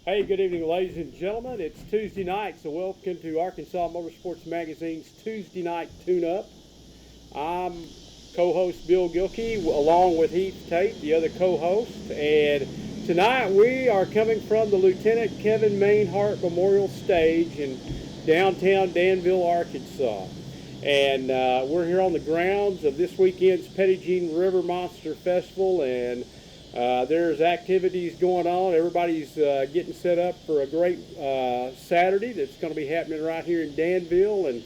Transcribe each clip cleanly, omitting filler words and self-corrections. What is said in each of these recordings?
Hey, good evening, ladies and gentlemen. It's Tuesday night, so welcome to Arkansas Motorsports Magazine's Tuesday Night Tune-Up. I'm co-host Bill Gilkey, along with Heath Tate, the other co-host, and tonight we are coming from the Lt Mainhart Stage in downtown Danville, Arkansas. And we're here on the grounds of this weekend's Petit River Monster Festival, and there's activities going on. Everybody's getting set up for a great Saturday that's going to be happening right here in Danville, and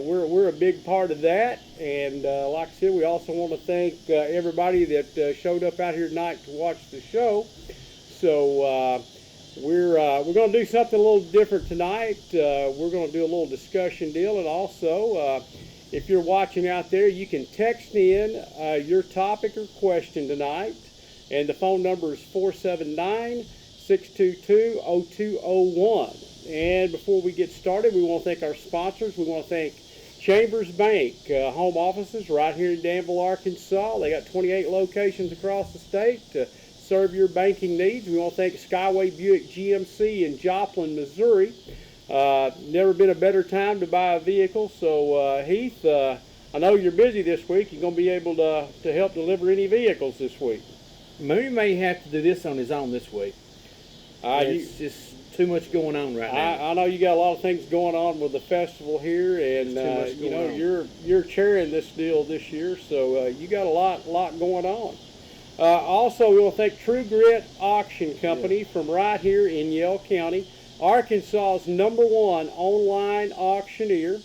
we're a big part of that. And like I said, we also want to thank everybody that showed up out here tonight to watch the show. So we're going to do something a little different tonight. We're going to do a little discussion deal, and also if you're watching out there, you can text in your topic or question tonight, and the phone number is 479-622-0201. And before we get started, we want to thank our sponsors. We want to thank Chambers Bank, home offices right here in Danville, Arkansas. They got 28 locations across the state to serve your banking needs. We want to thank Skyway Buick GMC in Joplin, Missouri. Never been a better time to buy a vehicle. So Heath, I know you're busy this week. You're going to be able to help deliver any vehicles this week. Mooney may have to do this on his own this week. It's just too much going on right now. I know you got a lot of things going on with the festival here, and you know you're chairing this deal this year, so you got a lot going on. Also, we want to thank True Grit Auction Company from right here in Yell County, Arkansas's #1 online auctioneer.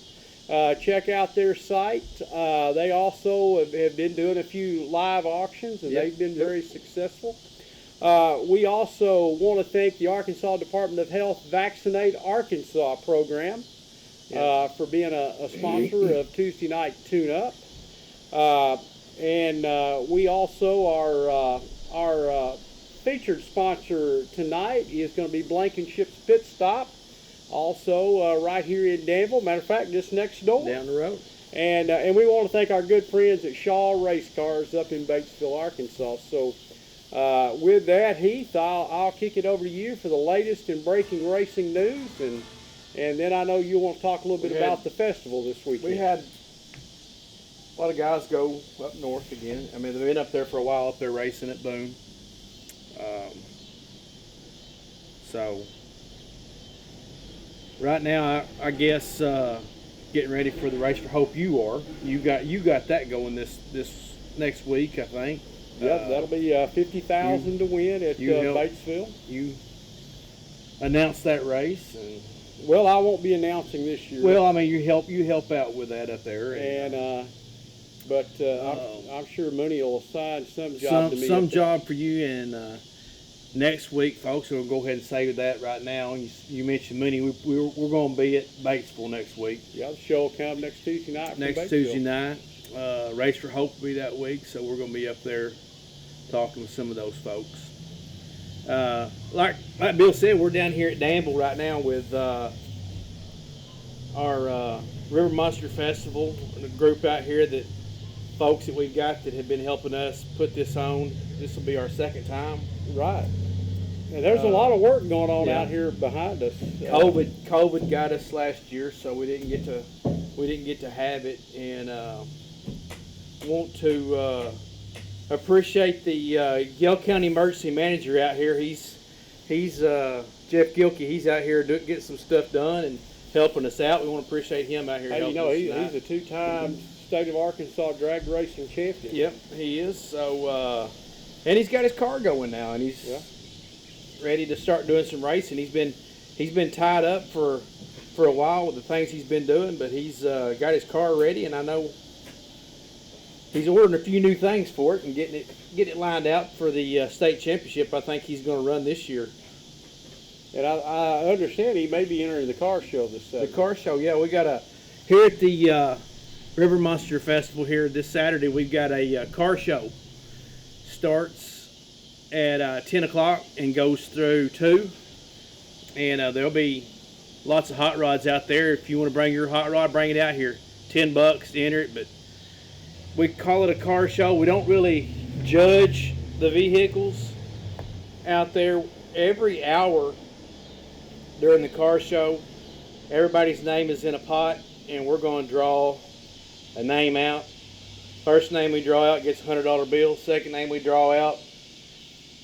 Check out their site. They also have been doing a few live auctions, and they've been very successful. We also want to thank the Arkansas Department of Health Vaccinate Arkansas program for being a sponsor of Tuesday Night Tune-Up. And we also our featured sponsor tonight is going to be Blankenship's Pit Stop, also right here in Danville. Matter of fact, just next door, down the road. And we want to thank our good friends at Shaw Race Cars up in Batesville, Arkansas. So with that, Heath, I'll kick it over to you for the latest in breaking racing news, and then I know you want to talk a little bit about the festival this weekend. We had a lot of guys go up north again. I mean, they've been up there for a while, up there racing at Boone. So right now, I guess getting ready for the Race for Hope. You got that going this next week, I think. Yep, that'll be $50,000 to win at Batesville. You announced that race, and well, I won't be announcing this year. Well, I mean, you help out with that up there, but I'm sure Mooney will assign some job to me. Some job for you, and next week, folks, we'll go ahead and say that right now. You mentioned Mooney. We're going to be at Batesville next week. Yeah, the show will come next Tuesday night. Next Tuesday night. Race for Hope will be that week, so we're going to be up there talking with some of those folks. Like Bill said, we're down here at Danville right now with our River Monster Festival, and a group out here that folks that we've got that have been helping us put this on. This will be our second time. Right. And there's a lot of work going on out here behind us. COVID got us last year, so we didn't get to have it, and want to appreciate the Yell County Emergency Manager out here. He's Jeff Gilkey. He's out here getting some stuff done and helping us out. We want to appreciate him out here. Hey, he's a two-time State of Arkansas drag racing champion. Yep, he is. So, and he's got his car going now, and he's ready to start doing some racing. He's been tied up for a while with the things he's been doing, but he's got his car ready, and I know he's ordering a few new things for it and getting it lined out for the state championship. I think he's going to run this year. And I understand he may be entering the car show this Saturday. The car show, yeah. We got here at the River Monster Festival here this Saturday. We've got a car show. Starts at 10 o'clock and goes through 2. And there'll be lots of hot rods out there. If you want to bring your hot rod, bring it out here. $10 to enter it, but we call it a car show. We don't really judge the vehicles out there every hour during the car show, everybody's name is in a pot, and we're going to draw a name out. First name we draw out gets a $100 bill. Second name we draw out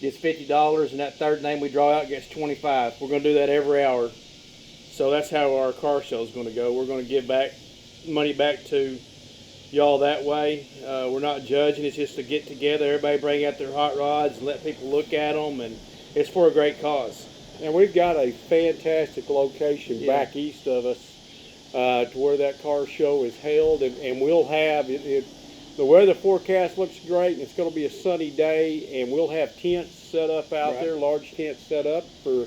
gets $50, and that third name we draw out gets $25. We're going to do that every hour. So that's how our car show is going to go. We're going to give money back to y'all that way. We're not judging. It's just to get together. Everybody bring out their hot rods and let people look at them, and it's for a great cause. And we've got a fantastic location back east of us to where that car show is held, and we'll have the weather forecast looks great, and it's going to be a sunny day, and we'll have tents set up out there, large tents set up for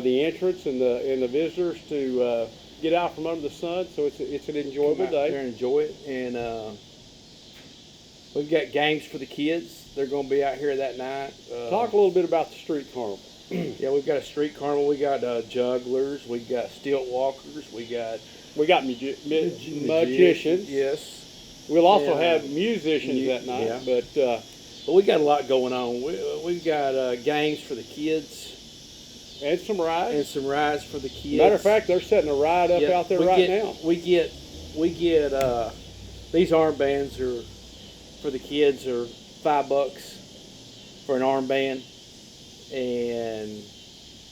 the entrance and the visitors to get out from under the sun. So it's an enjoyable day. There and enjoy it, and we've got games for the kids. They're going to be out here that night. Talk a little bit about the street carnival. Yeah, we've got a street carnival. We got jugglers. We got stilt walkers. We got magicians. Yes. We'll also have musicians that night. Yeah. But we got a lot going on. We've got games for the kids. And some rides. And some rides for the kids. Matter of fact, they're setting a ride up out there now. We get these armbands are for the kids are $5 for an armband, and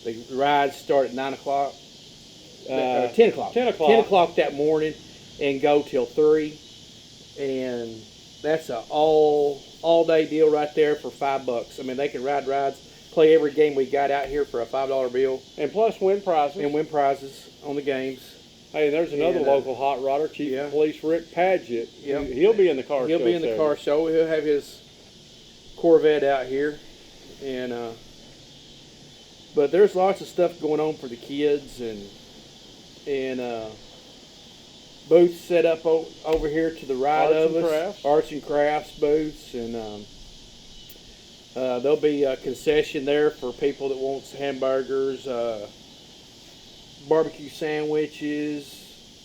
the rides start at 9 o'clock, 10 o'clock. 10 o'clock that morning, and go till 3, and that's a all day deal right there for $5. I mean, they can ride rides. Play every game we got out here for a $5 bill. And plus win prizes. And win prizes on the games. Hey, there's another local hot rodder, Chief of Police Rick Padgett. Yep. He'll be in the car show. He'll be in the car show. He'll have his Corvette out here. And but there's lots of stuff going on for the kids, and booths set up over here to the right of us. Arts and crafts booths, and there'll be a concession there for people that want hamburgers, barbecue sandwiches.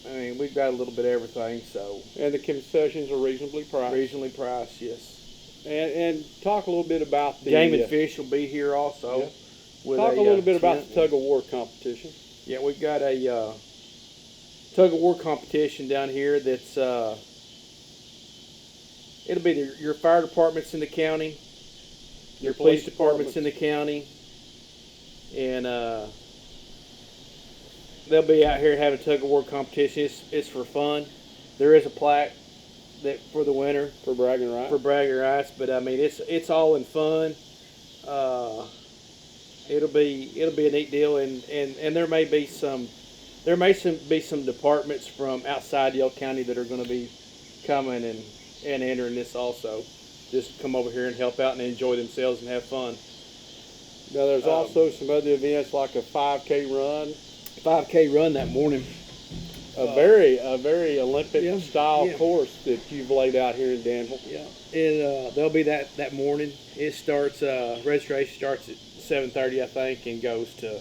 I mean, we've got a little bit of everything. So, and the concessions are reasonably priced. Reasonably priced, yes. And talk a little bit about the Game and Fish will be here also. Yeah. Talk a little bit about the tug of war competition. Yeah, we've got a tug of war competition down here. That's it'll be your fire departments in the county, your police departments in the county, and they'll be out here having a tug of war competition. It's for fun. There is a plaque that for the winner for bragging rights. But I mean it's all in fun. It'll be a neat deal, and there may be some departments from outside Yell County that are going to be coming and entering this also. Just come over here and help out and enjoy themselves and have fun. Now there's also some other events like a 5K run. 5K run that morning. A very Olympic style course that you've laid out here in Danville. Yeah, there'll be that morning. It starts. Registration starts at 7:30, I think, and goes to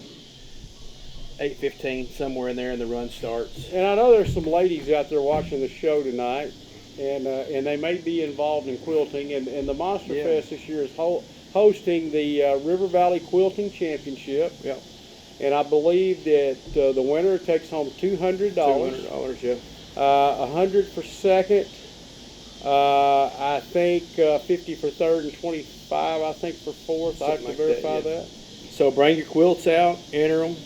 8:15 somewhere in there, and the run starts. And I know there's some ladies out there watching the show tonight, and they may be involved in quilting. And the Monster Fest this year is hosting the River Valley Quilting Championship. Yeah. And I believe that the winner takes home $200. $200, yeah. $100 for second. I think 50 for third and 25. I think for fourth. I have to verify that. So bring your quilts out, enter them.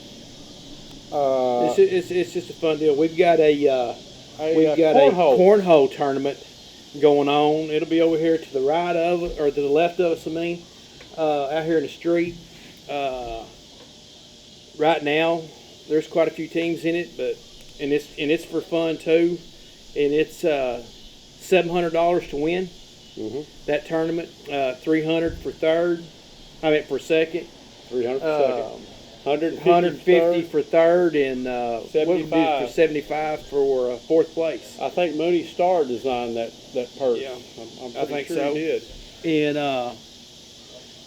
It's just a fun deal. We've got a cornhole tournament going on. It'll be over here to the right of it, or to the left of us. I mean, out here in the street. Right now, there's quite a few teams in it, and it's for fun too, and it's $700 to win that tournament. $300 for third. I mean for second. $300 for second. $150 for third, and $75 for $75 for fourth place. I think Mooney Starr designed that purse. Yeah, I'm pretty sure he did. And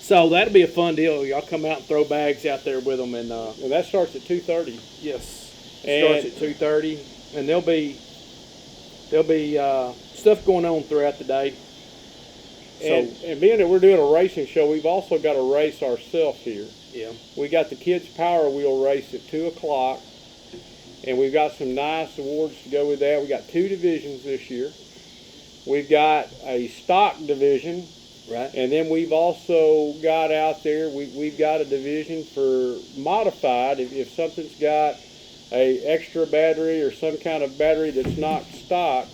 so that'll be a fun deal. Y'all come out and throw bags out there with them, and that starts at 2:30. Yes, starts at 2:30, and there'll be stuff going on throughout the day. And being that we're doing a racing show, we've also got a race ourselves here. Yeah. We got the kids' Power Wheel race at 2 o'clock, and we've got some nice awards to go with that. We got 2 divisions this year. We've got a stock division, Right. and then we've also got out there, we've got a division for modified. If something's got a extra battery or some kind of battery that's not stock,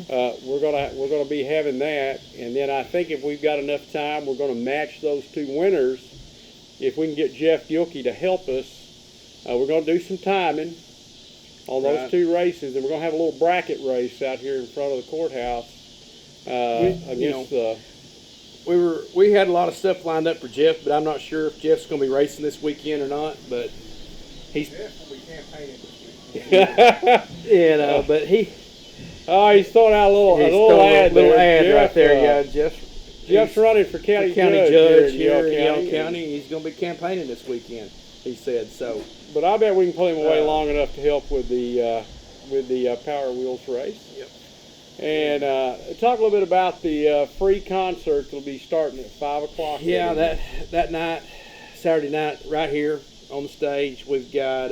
we're gonna be having that. And then I think if we've got enough time, we're gonna match those 2 winners. If we can get Jeff Gilkey to help us, we're gonna do some timing on those 2 races, and we're gonna have a little bracket race out here in front of the courthouse We had a lot of stuff lined up for Jeff, but I'm not sure if Jeff's going to be racing this weekend or not. But he's definitely campaigning this weekend. but he's he's throwing out a little ad Jeff, right there. Yeah, Jeff's running for county judge here in Yell County. He's going to be campaigning this weekend, he said. So, but I bet we can pull him away long enough to help with the Power Wheels race. Yep. And talk a little bit about the free concert that'll be starting at 5 o'clock. Yeah, that night, Saturday night, right here on the stage, we've got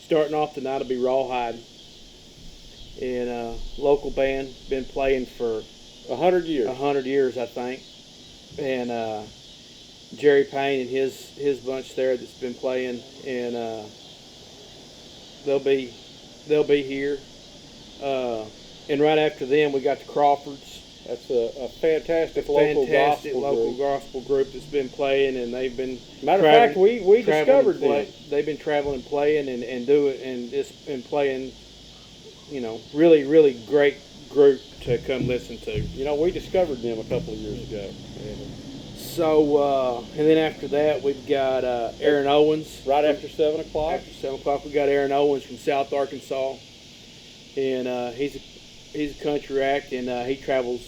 starting off the night will be Rawhide, and local band, been playing for 100 years. 100 years, I think, and Jerry Payne and his bunch there that's been playing, and they'll be here. And right after them, we got the Crawfords. That's a fantastic local gospel group that's been playing, and they've been. Matter of fact, we discovered them. They've been traveling, playing, and just been playing. Really, really great group to come listen to. We discovered them a couple of years ago. So, and then after that, we've got Aaron Owens. Right after 7 o'clock. After 7 o'clock, we got Aaron Owens from South Arkansas, and he's a country act, and he travels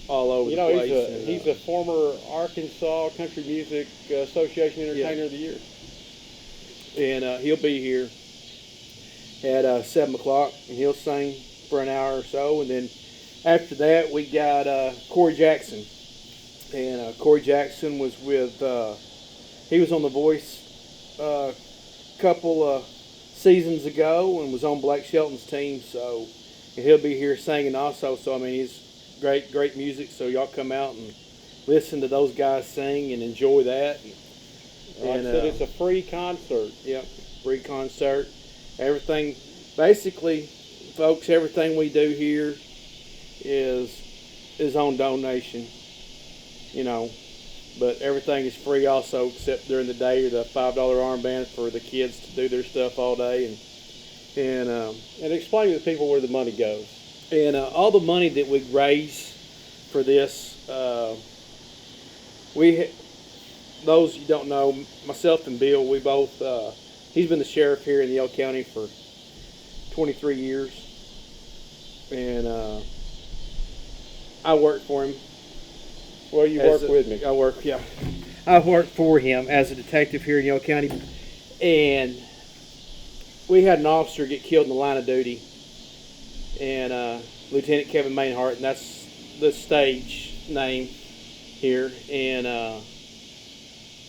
all over the place. He's a former Arkansas Country Music Association Entertainer of the Year. And he'll be here at 7 o'clock, and he'll sing for an hour or so. And then after that, we got Corey Jackson. And Corey Jackson was with, he was on The Voice a couple seasons ago and was on Blake Shelton's team, so. And he'll be here singing also. So, he's great music. So, y'all come out and listen to those guys sing and enjoy that. Like I said, it's a free concert. Yep, free concert. Everything, basically, folks, everything we do here is on donation, But everything is free also, except during the day, or the $5 armband for the kids to do their stuff all day. And explain to the people where the money goes. And all the money that we raise for this, those you don't know, myself and Bill, we both, he's been the sheriff here in Yell County for 23 years. And I work for him. Well, you work with me. I work for him as a detective here in Yell County. And we had an officer get killed in the line of duty, and Lieutenant Kevin Mainhart, and that's the stage name here. And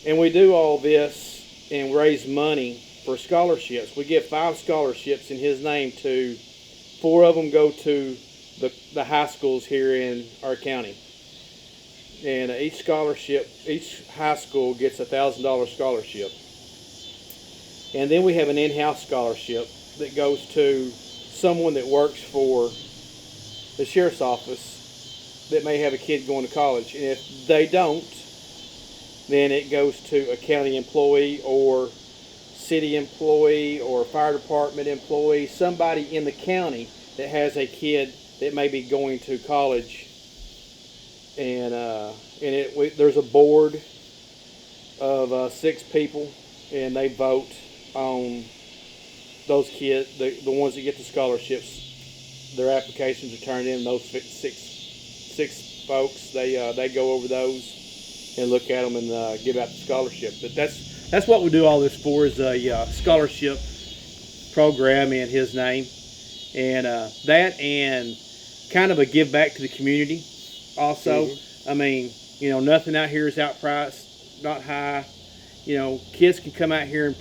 we do all this and raise money for scholarships. We give 5 scholarships in his name. 4 of them go to the high schools here in our county. And each high school gets a $1,000 scholarship. And then we have an in-house scholarship that goes to someone that works for the sheriff's office that may have a kid going to college. And if they don't, then it goes to a county employee or city employee or fire department employee, somebody in the county that has a kid that may be going to college. And there's a board of 6 people, and they vote on those kids, the ones that get the scholarships. Their applications are turned in. Those six folks, they go over those and look at them and give out the scholarship. But that's what we do all this for, is a scholarship program in his name, and that, and kind of a give back to the community also. Mm-hmm. Nothing out here is outpriced, not high. kids can come out here and,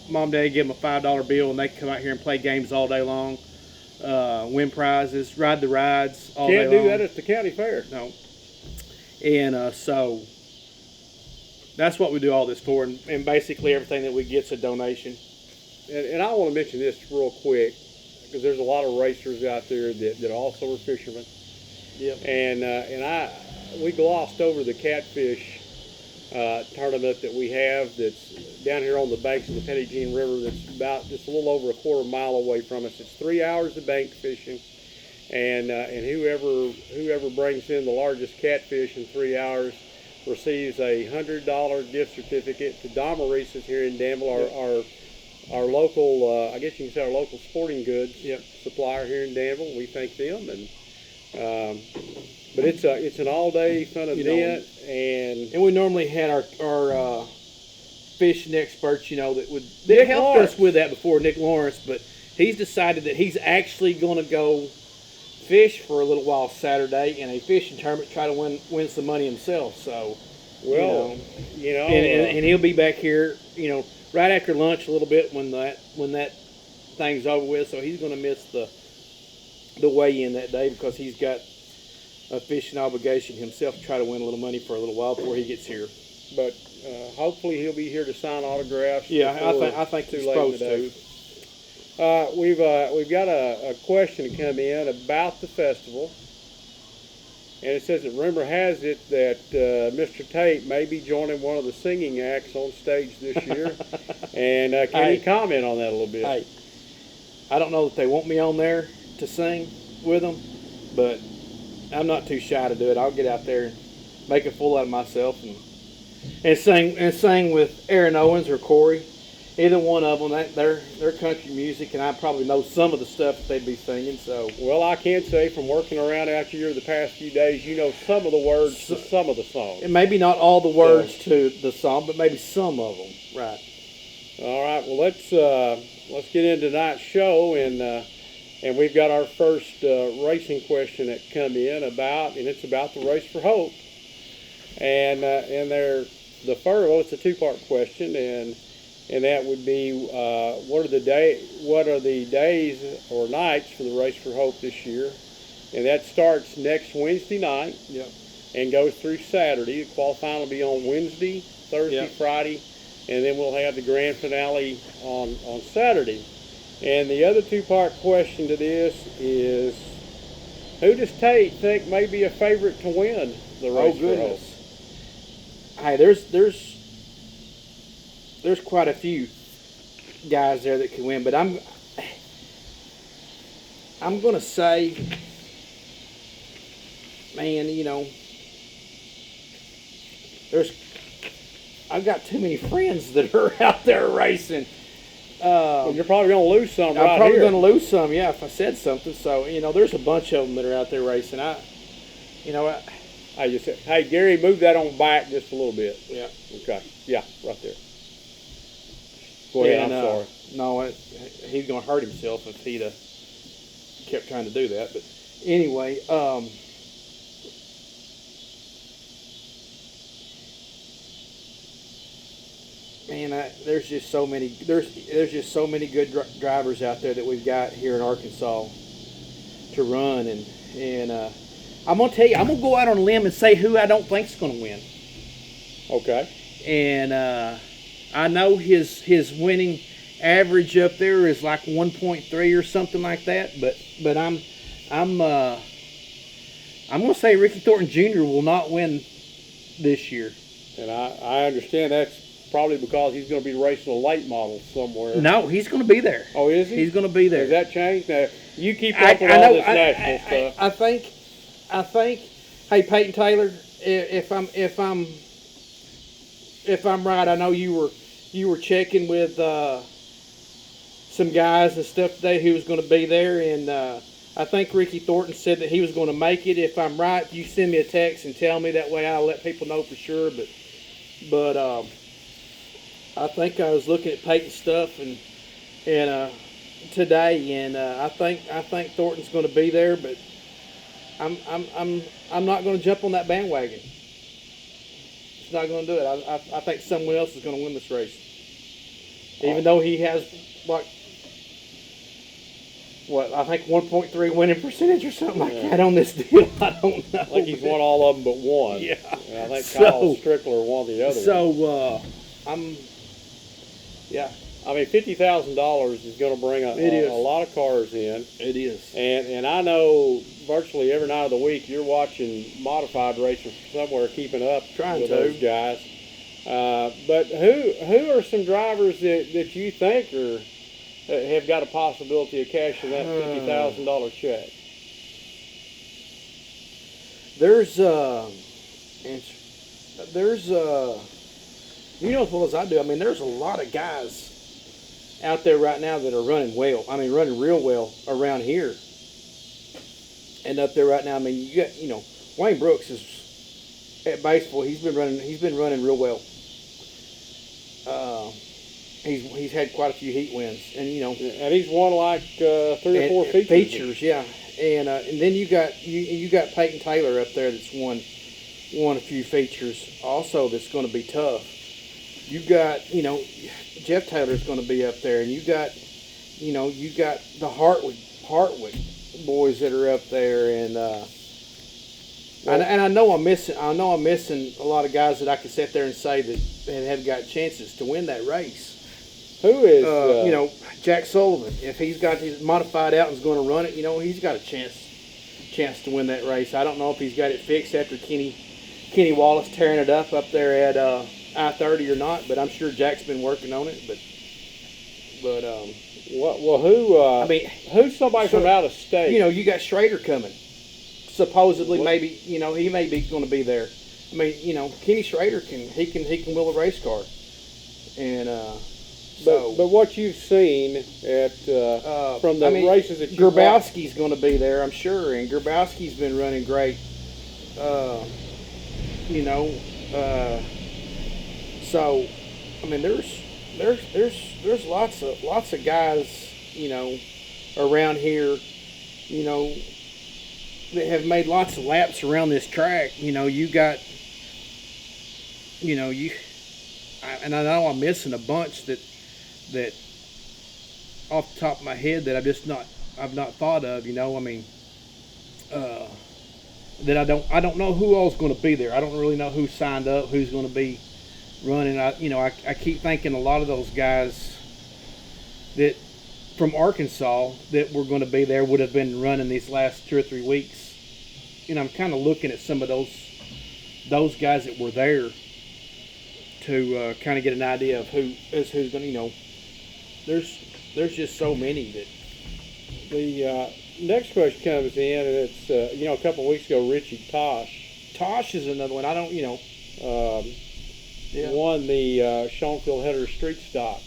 mom and dad give them a $5 bill and they can come out here and play games all day long, win prizes, ride the rides all day long. Can't do that at the county fair. No. And so that's what we do all this for, and basically everything that we get's a donation. And I want to mention this real quick, because there's a lot of racers out there that also are fishermen. Yep. And we glossed over the catfish tournament that we have that's down here on the banks of the Petit River, that's about just a little over a quarter mile away from us. It's 3 hours of bank fishing, and whoever brings in the largest catfish in 3 hours receives a $100 gift certificate to Domaris's here in Danville, our local, I guess you can say our local sporting goods supplier here in Danville. We thank them, and but it's an all-day fun event, and we normally had our fishing experts, that helped us with that before, Nick Lawrence, but he's decided that he's actually going to go fish for a little while Saturday in a fishing tournament, try to win some money himself. So, and he'll be back here, right after lunch a little bit when that thing's over with. So he's going to miss the weigh-in that day because he's got a fishing obligation himself to try to win a little money for a little while before he gets here. But hopefully he'll be here to sign autographs. Yeah, I think he's supposed to. We've got a question to come in about the festival, and it says that rumor has it that Mr. Tate may be joining one of the singing acts on stage this year. And can you comment on that a little bit? Hey, I don't know that they want me on there to sing with them, but I'm not too shy to do it. I'll get out there and make a fool out of myself and sing with Aaron Owens or Corey. Either one of them, they're country music, and I probably know some of the stuff that they'd be singing. So, well, I can say from working around out here the past few days, some of the words to some of the songs. And maybe not all the words to the song, but maybe some of them. Right. All right. Well, let's get into tonight's show, and we've got our first racing question that come in and it's about the Race for Hope, and it's a two-part question, and that would be what are the days or nights for the Race for Hope this year? And that starts next Wednesday night and goes through Saturday. The qualifying will be on Wednesday, Thursday, Friday, and then we'll have the grand finale on Saturday. And the other two-part question to this is, who does Tate think may be a favorite to win the Race for Hope? Hey, there's quite a few guys there that can win, but I'm going to say, man, I've got too many friends that are out there racing. Well, you're probably going to lose some right here. I'm probably going to lose some, if I said something. So, there's a bunch of them that are out there racing. I just said, hey, Gary, move that on back just a little bit. Yeah. Okay. Yeah, right there. Go ahead, I'm sorry. No, he's going to hurt himself if he'd kept trying to do that. But anyway, man, there's just so many. There's just so many good drivers out there that we've got here in Arkansas to run, and I'm gonna tell you, I'm gonna go out on a limb and say who I don't think's gonna win. Okay. And I know his winning average up there is like 1.3 or something like that, but I'm gonna say Ricky Thornton Jr. will not win this year. And I understand that's probably because he's going to be racing a late model somewhere. No, he's going to be there. Oh, is he? He's going to be there. Has that changed? Now, you keep up with all this national stuff. I think. Hey, Peyton Taylor, if I'm right, I know you were checking with some guys and stuff today who was going to be there, and I think Ricky Thornton said that he was going to make it. If I'm right, you send me a text and tell me, that way I'll let people know for sure. But I think I was looking at Peyton's stuff and today, and I think Thornton's going to be there, but I'm not going to jump on that bandwagon. She's not going to do it. I think someone else is going to win this race. Even though he has, I think 1.3 winning percentage or something like that on this deal. I don't know. I think he's won all of them but one. Yeah. And I think Kyle Strickler won the other one. I mean, $50,000 is going to bring a lot of cars in. It is. And I know virtually every night of the week you're watching modified racers somewhere keeping up with those guys. But who are some drivers that you think have got a possibility of cashing that $50,000 check? You know as well as I do. I mean, there's a lot of guys out there right now that are running well. I mean, running real well around here. And up there right now, I mean, you got, Wayne Brooks is at Baseball. He's been running real well. He's had quite a few heat wins, and and he's won like 3 or 4 features. Features, yeah. And then you got Peyton Taylor up there that's won a few features. Also, that's going to be tough. You got Jeff Taylor's going to be up there, and you got the Hartwick boys that are up there, and I know I'm missing a lot of guys that I could sit there and say that have got chances to win that race. Who is Jack Sullivan? If he's got his modified out and is going to run it, he's got a chance to win that race. I don't know if he's got it fixed after Kenny Wallace tearing it up there at I-30 or not, but I'm sure Jack's been working on it. But who's somebody from out of state? You got Schrader coming. Supposedly, maybe he may be going to be there. I mean, Kenny Schrader can wheel a race car, and but what you've seen at from the races that you Grabowski's going to be there, I'm sure, and Grabowski's been running great. So I mean, there's lots of guys, around here, that have made lots of laps around this track. You got, and I know I'm missing a bunch that off the top of my head that I've not thought of. I mean, that I don't know who all's going to be there. I don't really know who signed up, who's going to be running. I keep thinking a lot of those guys that from Arkansas that were going to be there would have been running these last 2 or 3 weeks. I'm kind of looking at some of those guys that were there to kind of get an idea of who's going to, there's just so many that. The next question comes in, and it's, a couple of weeks ago, Richie Tosh. Tosh is another one. I don't, won the Schoenfield Header Street Stock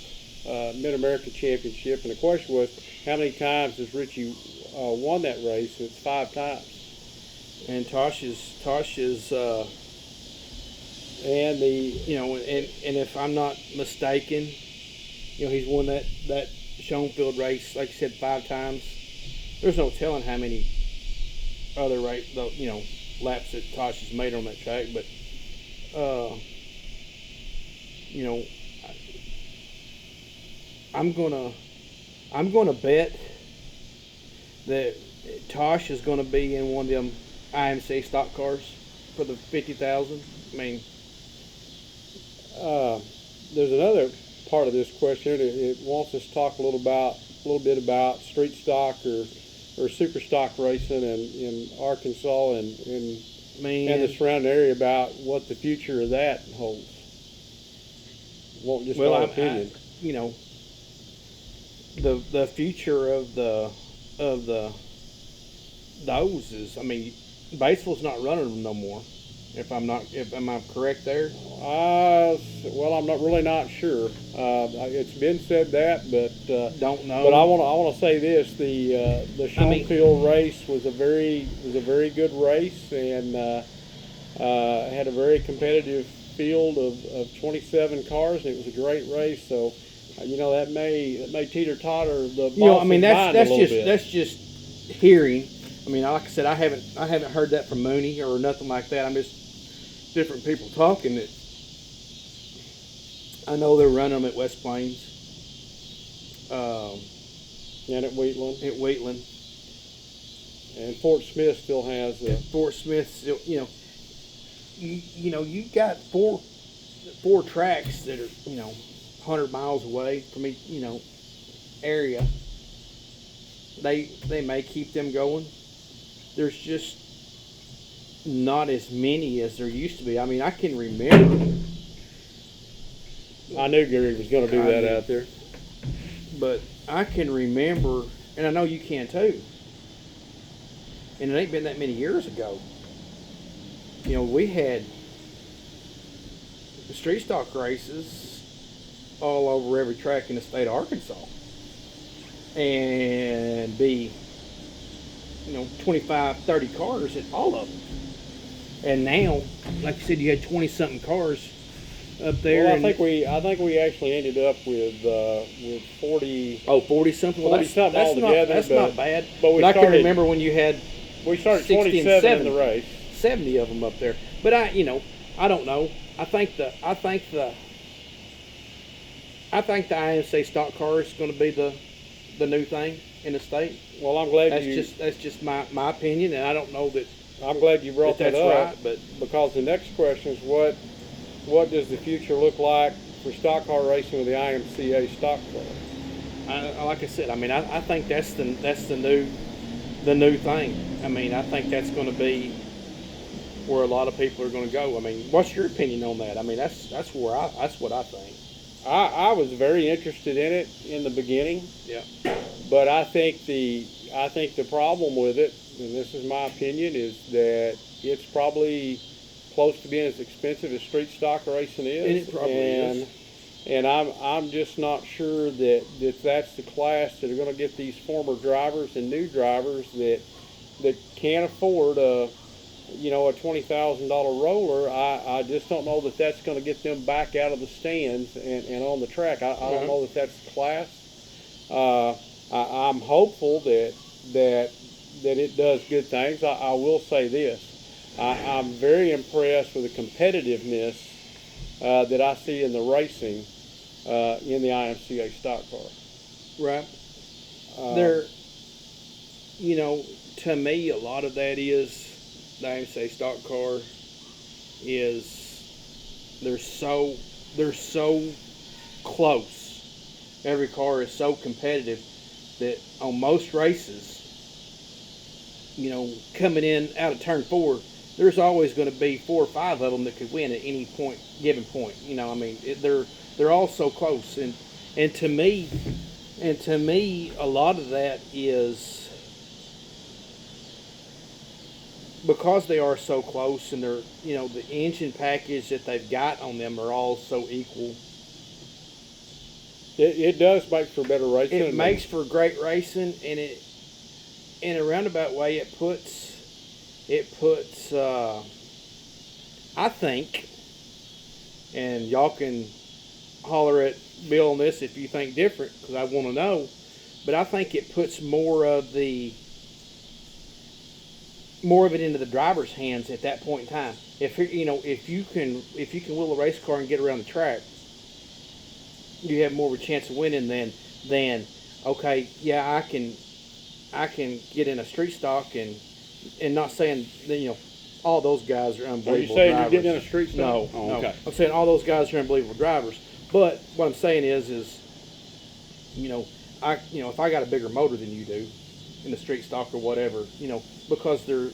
Mid-America Championship, and the question was, how many times has Richie won that race? It's 5 times. And Tosh is and if I'm not mistaken, he's won that Schoenfield race, like you said, 5 times. There's no telling how many other laps that Tosh has made on that track, but I'm gonna bet that Tosh is gonna be in one of them IMC stock cars for the 50,000. I mean, there's another part of this question. It wants us to talk a little bit about street stock or super stock racing in Arkansas and the surrounding area, about what the future of that holds. Won't just my opinion. The future of those is, I mean, Batesville's not running them no more. Am I correct there? Well, I'm not sure. It's been said that, but don't know. But I want to say this: the Schoenfield race was a very good race, and had a very competitive field of 27 cars, and it was a great race. So, that may teeter-totter the boss's mind a little bit. That's just hearing. I mean, like I said, I haven't heard that from Mooney or nothing like that. I'm just different people talking that I know they're running them at West Plains. And at Wheatland. At Wheatland. And Fort Smith still has a... Fort Smith still, you got four tracks that are, 100 miles away from each, area. They may keep them going. There's just not as many as there used to be. I mean, I can remember. I knew Gary was going to do that out there. But I can remember, and I know you can too, and it ain't been that many years ago. We had the street stock races all over every track in the state of Arkansas. And be, 25, 30 cars at all of them. And now, like you said, you had 20-something cars up there. Well, I think we actually ended up with 40. Oh, 40-something. Well, 40-something altogether. That's not bad. But I can remember when you had. We started 27 in the race. 70 of them up there. But I don't know. I think the IMC stock car is going to be the new thing in the state. Well, I'm glad that's just my opinion, and I don't know that. I'm glad you brought that up. Right, but because the next question is what does the future look like for stock car racing with the IMCA stock car? Like I said, I mean, I think that's the new thing. I mean, I think that's going to be where a lot of people are going to go. I mean, what's your opinion on that? I mean, that's what I think. I was very interested in it in the beginning. Yeah. But I think the problem with it, and this is my opinion, is that it's probably close to being as expensive as street stock racing is. And it probably is. And I'm just not sure that that's the class that are going to get these former drivers and new drivers that can't afford a $20,000 roller. I just don't know that that's going to get them back out of the stands and on the track. I don't know that that's the class. I'm hopeful that it does good things. I will say this. I'm very impressed with the competitiveness that I see in the racing in the IMCA stock car. Right. To me, a lot of that is the IMCA stock car is they're so close. Every car is so competitive that on most races, coming in out of turn 4, there's always going to be 4 or 5 of them that could win at any given point. They're all so close, and to me, a lot of that is because they are so close, and they're the engine package that they've got on them are all so equal. It does make for better racing. It makes for great racing, and it in a roundabout way it puts I think, and y'all can holler at Bill on this if you think different, because I want to know, but I think it puts more of it into the driver's hands at that point in time. If you can wheel a race car and get around the track, you have more of a chance of winning than okay, yeah, I can get in a street stock and not saying that, all those guys are unbelievable. Are you saying drivers. you're getting in a street stock? No, Oh, no. okay. I'm saying all those guys are unbelievable drivers. But what I'm saying is if I got a bigger motor than you do in the street stock or whatever, because they're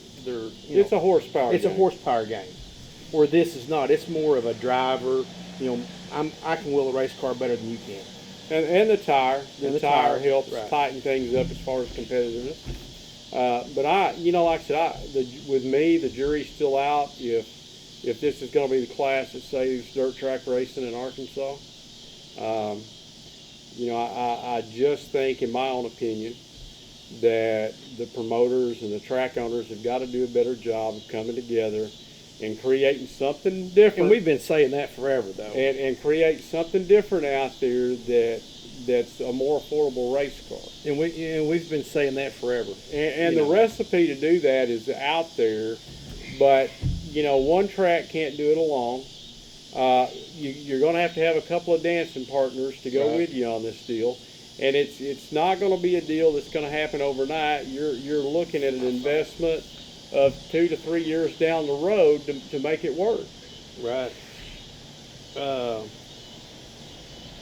it's a horsepower. It's a horsepower game. Where this is not. It's more of a driver. I can wheel a race car better than you can. And the tire. The tire helps right. tighten things up as far as competitiveness. But like I said, with me, the jury's still out if this is going to be the class that saves dirt track racing in Arkansas. I just think, in my own opinion, that the promoters and the track owners have got to do a better job of coming together and creating something different. And we've been saying that forever, though. And create something different out there that's a more affordable race car. And we've been saying that forever. And the recipe to do that is out there, but one track can't do it alone. You're going to have a couple of dancing partners to go Right. with you on this deal, and it's not going to be a deal that's going to happen overnight. You're looking at an investment of 2 to 3 years down the road to make it work. Right.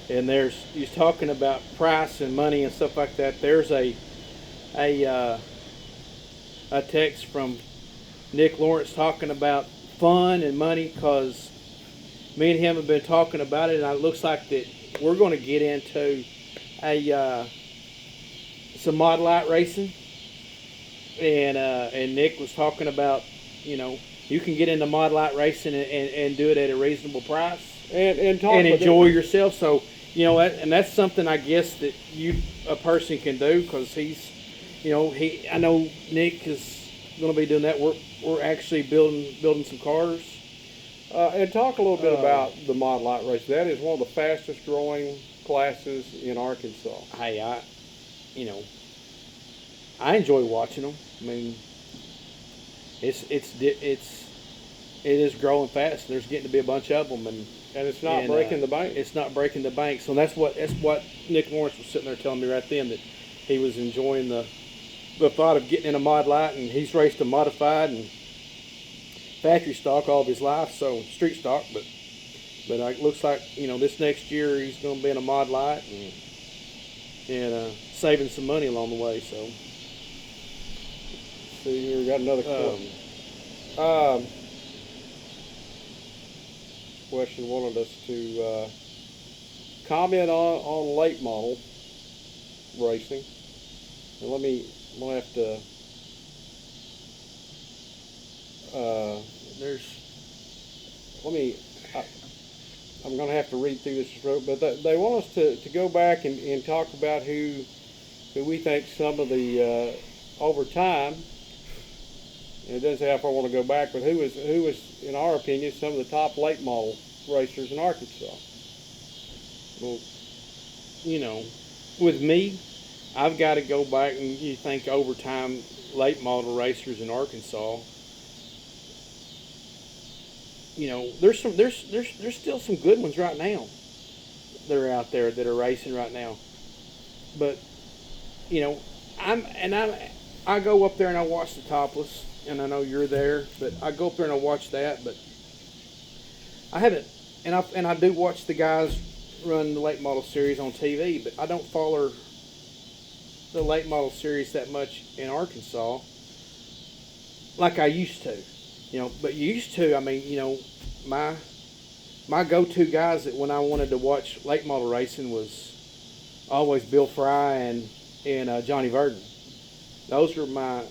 And he's talking about price and money and stuff like that. There's a text from Nick Lawrence talking about fun and money, because me and him have been talking about it, and it looks like that we're going to get into some mod light racing. And Nick was talking about, you can get into mod light racing and do it at a reasonable price And and enjoy yourself. So, and that's something I guess that a person can do, because I know Nick is going to be doing that. We're actually building some cars. And talk a little bit about the mod light race. That is one of the fastest growing classes in Arkansas. Hey, I enjoy watching them. I mean, it is growing fast. There's getting to be a bunch of them, and it's not breaking the bank. It's not breaking the bank. So that's what Nick Lawrence was sitting there telling me right then, that he was enjoying the thought of getting in a mod light, and he's raced a modified and factory stock all of his life, so street stock, but it looks like this next year he's going to be in a mod light and saving some money along the way. So see here, we got another question wanted us to comment on late model racing, and I'm gonna have to I'm going to have to read through this, but they want us to go back and talk about who we think some of the over time, and it doesn't say how far I want to go back, but who is in our opinion some of the top late model racers in Arkansas. Well, with me, I've got to go back, and you think over time late model racers in Arkansas. There's still some good ones right now that are out there that are racing right now. But I go up there and I watch the topless, and I know you're there, but I go up there and I watch that. But I haven't, and I do watch the guys run the late model series on TV, but I don't follow the late model series that much in Arkansas like I used to. But used to, I mean, my go-to guys that when I wanted to watch late model racing was always Bill Fry and Johnny Verdon. Those were my,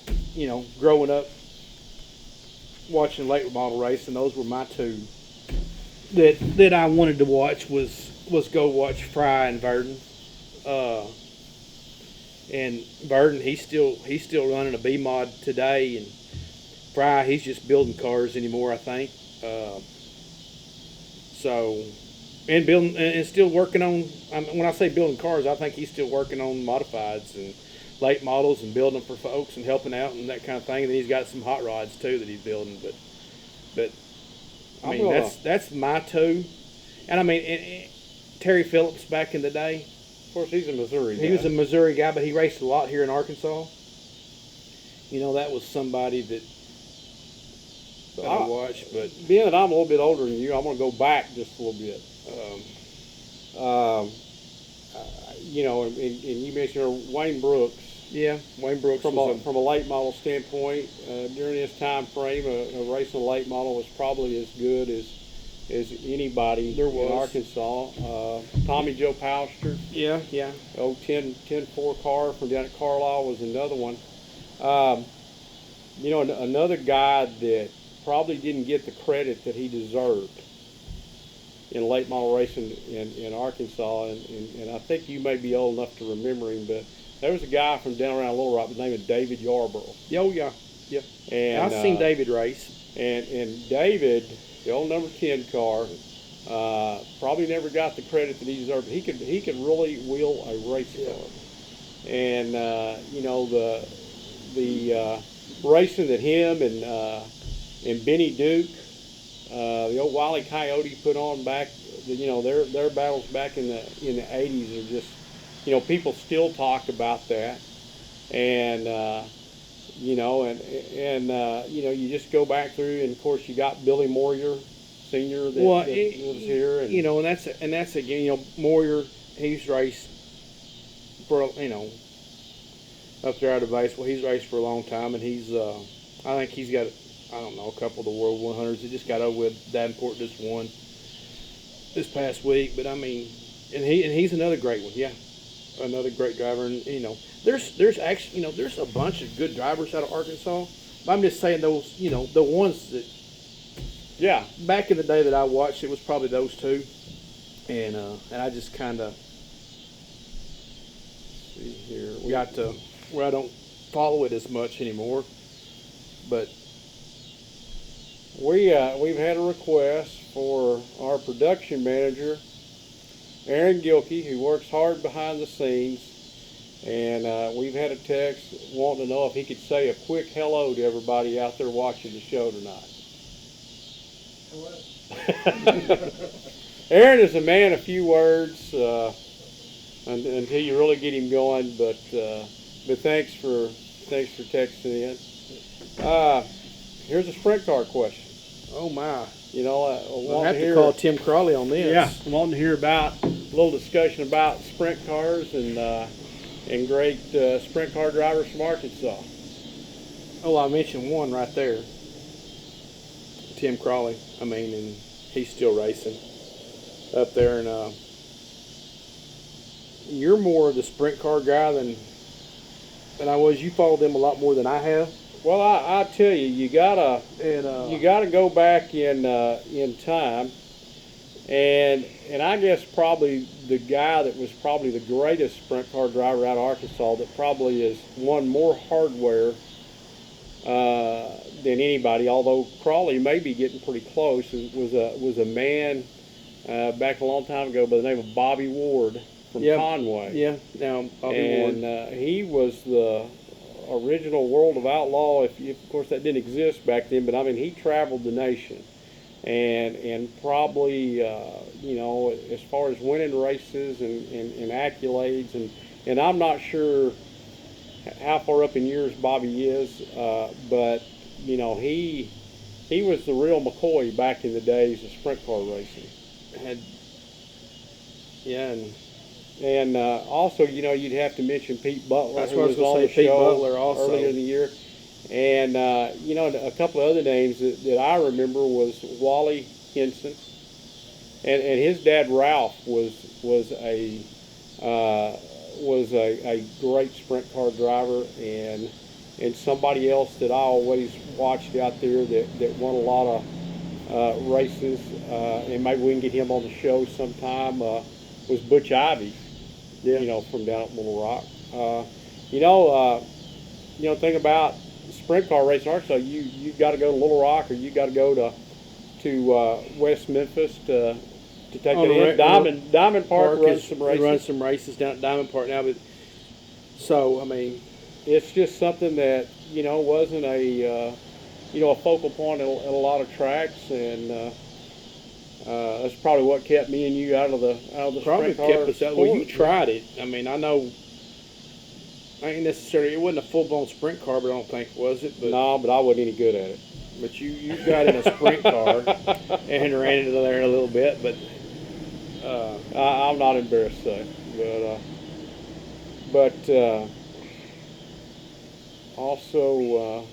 growing up watching late model racing, those were my two that I wanted to watch was go watch Fry and Verdon. And Verdon, he's still running a B mod today, and Fry, he's just building cars anymore, I think. And building and still working on. When I say building cars, I think he's still working on modifieds and late models and building them for folks and helping out and that kind of thing. And then he's got some hot rods too that he's building. But I mean that's my two. And I mean Terry Phillips back in the day. Of course, he's a Missouri guy. He was a Missouri guy, but he raced a lot here in Arkansas. That was somebody that I watched. But being that I'm a little bit older than you, I'm going to go back just a little bit. And you mentioned Wayne Brooks. Yeah, Wayne Brooks from a late model standpoint, during his time frame, a racing a late model was probably as good as anybody there was in Arkansas. Tommy Joe Palster. Yeah. Old 10-4 car from down at Carlisle was another one. Another guy that probably didn't get the credit that he deserved in late model racing in Arkansas, and I think you may be old enough to remember him, but there was a guy from down around Little Rock by the name of David Yarborough. Oh, yeah. And I've seen David race. And David, the old number 10 car, probably never got the credit that he deserved. He could really wheel a race car. And the racing that him and Benny Duke The old Wile E. Coyote put on back, their battles back in the 80s are just, people still talk about that, and you just go back through, and of course you got Billy Moyer Senior that was here, and and that's again, Moyer, he's raced for up there out of baseball. He's raced for a long time, and he's I think he's got, I don't know, a couple of the World 100s. He just got over with Davenport, just won this past week. But I mean, and he's another great one. Yeah, another great driver. And there's actually there's a bunch of good drivers out of Arkansas. But I'm just saying those the ones that back in the day that I watched, it was probably those two. And I just kind of see here. We got to where I don't follow it as much anymore, but. We've had a request for our production manager, Aaron Gilkey, who works hard behind the scenes, and we've had a text wanting to know if he could say a quick hello to everybody out there watching the show tonight. Hello. Aaron is a man of few words until you really get him going, but thanks for texting in. Here's a sprint car question. Oh my! We'll have to call Tim Crawley on this. Yeah, I wanted to hear about a little discussion about sprint cars and great sprint car drivers from Arkansas. Oh, I mentioned one right there. Tim Crawley. I mean, and he's still racing up there, and you're more of the sprint car guy than I was. You followed them a lot more than I have. Well, I tell you, you gotta go back in time, and I guess probably the guy that was probably the greatest sprint car driver out of Arkansas that probably has won more hardware than anybody, although Crawley may be getting pretty close. Was a man back a long time ago by the name of Bobby Ward from Conway. Yeah, now Bobby Ward. And he was the original World of Outlaw, if of course that didn't exist back then, but I mean he traveled the nation, and probably as far as winning races and accolades, and I'm not sure how far up in years Bobby is, but he was the real McCoy back in the days of sprint car racing. And also, you'd have to mention Pete Butler, That's who what I was was on going the to say, Pete show Butler also. earlier in the year. And, a couple of other names that I remember was Wally Henson. And his dad, Ralph, was a great sprint car driver, and somebody else that I always watched out there that won a lot of races, and maybe we can get him on the show sometime, was Butch Ivy, from down at Little Rock. Thing about sprint car racing in Arkansas, you got to go to Little Rock, or you got to go to West Memphis to take it in. Diamond Park runs some races. Runs some races down at Diamond Park now, but so I mean, it's just something that wasn't a focal point at a lot of tracks, and that's probably what kept me and you out of the probably sprint car kept us out. Well, you sport. tried it. I mean, I know. I ain't necessarily. It wasn't a full-blown sprint car, but I don't think was it. But No, but I wasn't any good at it. But you got in a sprint car and ran into there a little bit, but I'm not embarrassed to say, but also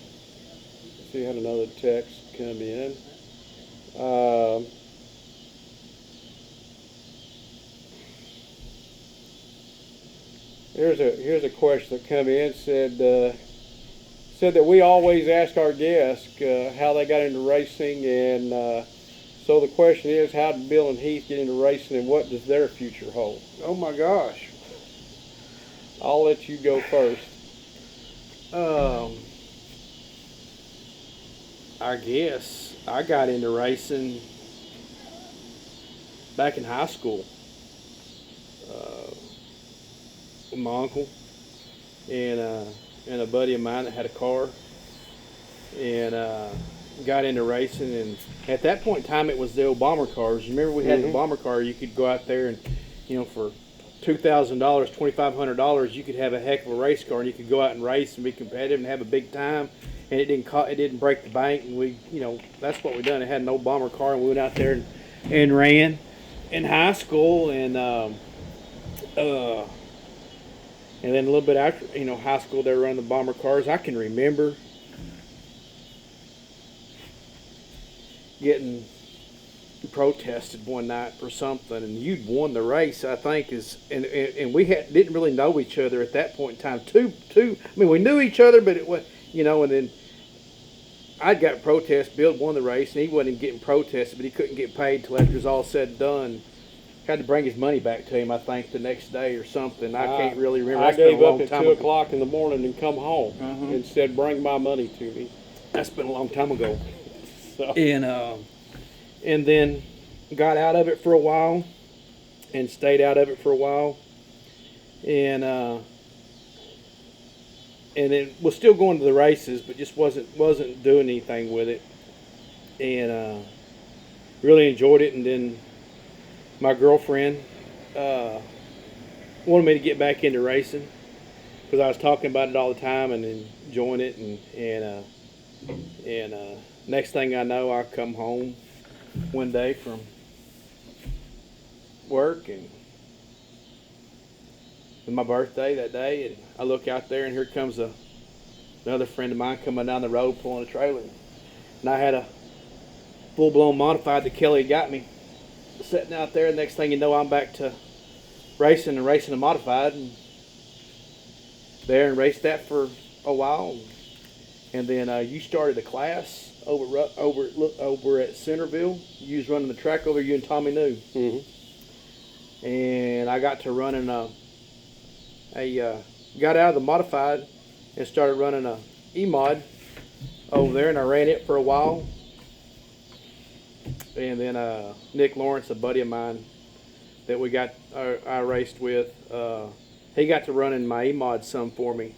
see, I had another text come in. Here's a question that come in. Said that we always ask our guests how they got into racing, and so the question is, how did Bill and Heath get into racing, and what does their future hold? oh my gosh. I'll let you go first. I guess I got into racing back in high school with my uncle and a buddy of mine that had a car, and got into racing, and at that point in time, it was the old bomber cars. You remember we had the bomber car? You could go out there and, for $2,000, $2,500, you could have a heck of a race car, and you could go out and race and be competitive and have a big time. And it didn't break the bank, and we, that's what we done. It had an old bomber car, and we went out there and ran in high school, and then a little bit after, high school, they were running the bomber cars. I can remember getting protested one night for something, and you'd won the race, I think, and we didn't really know each other at that point in time. We knew each other, but it was, and then I'd got protest. Bill won the race, and he wasn't getting protested, but he couldn't get paid till after it was all said and done. Had to bring his money back to him, I think, the next day or something. I can't really remember. I gave up at 2 o'clock in the morning and come home and said, "Bring my money to me." That's been a long time ago. So. And then got out of it for a while, and stayed out of it for a while, and then was still going to the races, but just wasn't doing anything with it, and really enjoyed it. And then my girlfriend wanted me to get back into racing because I was talking about it all the time and enjoying it, and next thing I know, I come home one day from work, and it was my birthday that day, and I look out there, and here comes another friend of mine coming down the road pulling a trailer, and I had a full-blown modified that Kelly got me sitting out there. Next thing you know, I'm back to racing a modified, and there and raced that for a while, and then you started a class over at Centerville. You was running the track over, you and Tommy New. And I got to running got out of the modified and started running a E-mod over there, and I ran it for a while. And then Nick Lawrence, a buddy of mine that I raced with, he got to run in my E-mod some for me.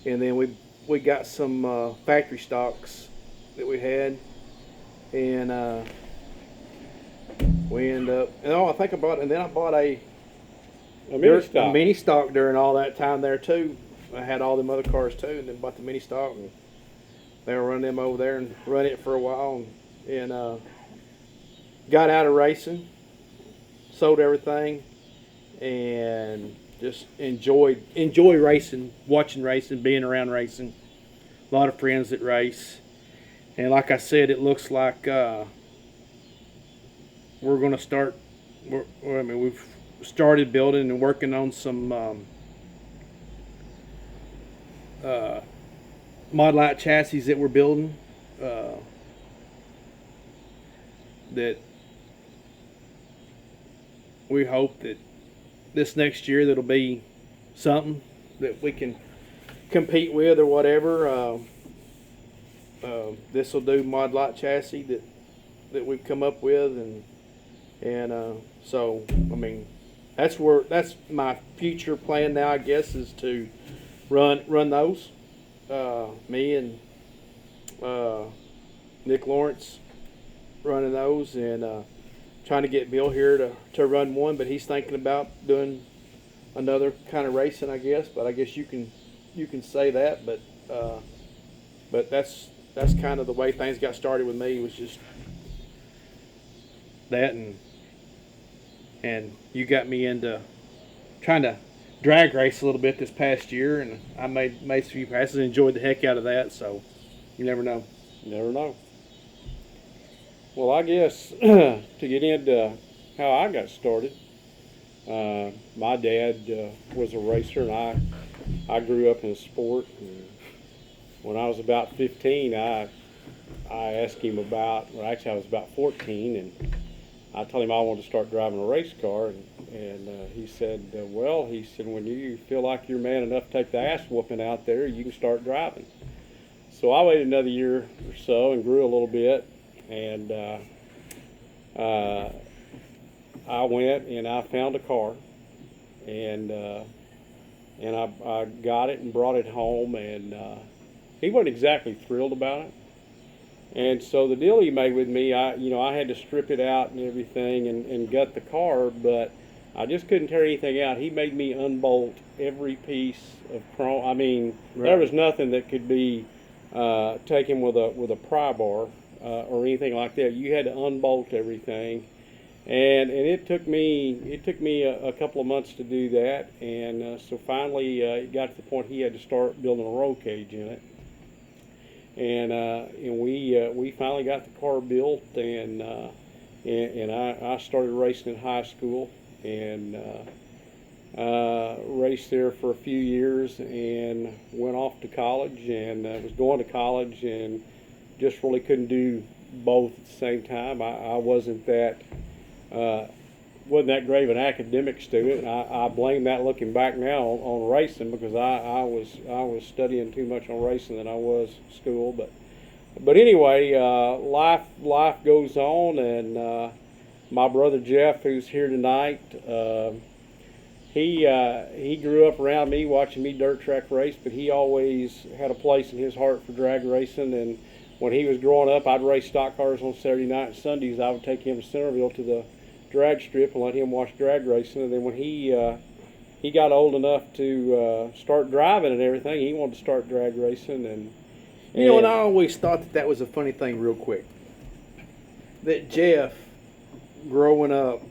And then we got some factory stocks that we had, and we ended up, I think I bought a mini stock during all that time there too. I had all them other cars too, and then bought the mini stock, and they were running them over there and run it for a while, and got out of racing, sold everything, and just enjoy racing, watching racing, being around racing. A lot of friends that race. And like I said, it looks like we're going to start. We've started building and working on some Mod Light chassis that we're building. That we hope that this next year that'll be something that we can compete with or whatever. This will do Mod Light chassis that we've come up with, and so that's my future plan now, I guess, is to run those. Me and Nick Lawrence running those, and trying to get Bill here to run one, but he's thinking about doing another kind of racing, I guess. But I guess you can say that, but that's kind of the way things got started with me, was just that, and you got me into trying to drag race a little bit this past year, and I made a few passes and enjoyed the heck out of that. So you never know. Never know. Well, I guess to get into how I got started, my dad was a racer, and I grew up in the sport. And when I was about 15, I asked him about, well, actually I was about 14, and I told him I wanted to start driving a race car, and he said, when you feel like you're man enough to take the ass whooping out there, you can start driving. So I waited another year or so and grew a little bit, and I went and I found a car, and I got it and brought it home, and he wasn't exactly thrilled about it. And so the deal he made with me, I had to strip it out and everything and gut the car, but I just couldn't tear anything out. He made me unbolt every piece of chrome. I mean, there was nothing that could be taken with a pry bar or anything like that. You had to unbolt everything, and it took me a couple of months to do that, and so finally it got to the point he had to start building a roll cage in it. And we finally got the car built, and I started racing in high school and raced there for a few years and went off to college and was going to college and just really couldn't do both at the same time. I wasn't that great of an academic student. I blame that looking back now on racing, because I was studying too much on racing than I was school. But anyway, life goes on, and my brother Jeff, who's here tonight, he grew up around me watching me dirt track race, but he always had a place in his heart for drag racing. And when he was growing up, I'd race stock cars on Saturday night and Sundays. I would take him to Centerville to the drag strip and let him watch drag racing. And then when he got old enough to start driving and everything, he wanted to start drag racing. And and I always thought that was a funny thing, real quick, that Jeff, growing up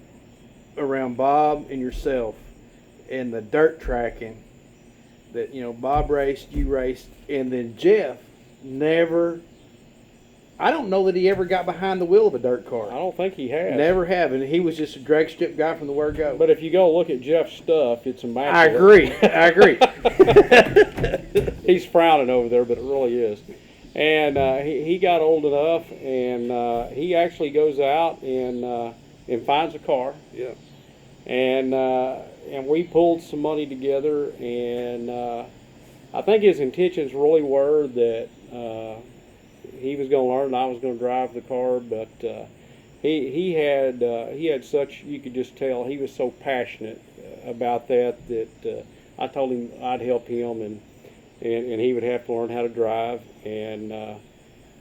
around Bob and yourself and the dirt tracking, that Bob raced, you raced, and then Jeff never, I don't know that he ever got behind the wheel of a dirt car. I don't think he has. Never have, and he was just a drag strip guy from the word go. But if you go look at Jeff's stuff, it's immaculate. I agree. He's frowning over there, but it really is. And he got old enough, and he actually goes out and finds a car. Yeah. And we pulled some money together, and I think his intentions really were that he was going to learn and I was going to drive the car, but he had such, you could just tell he was so passionate about that I told him I'd help him, and he would have to learn how to drive. And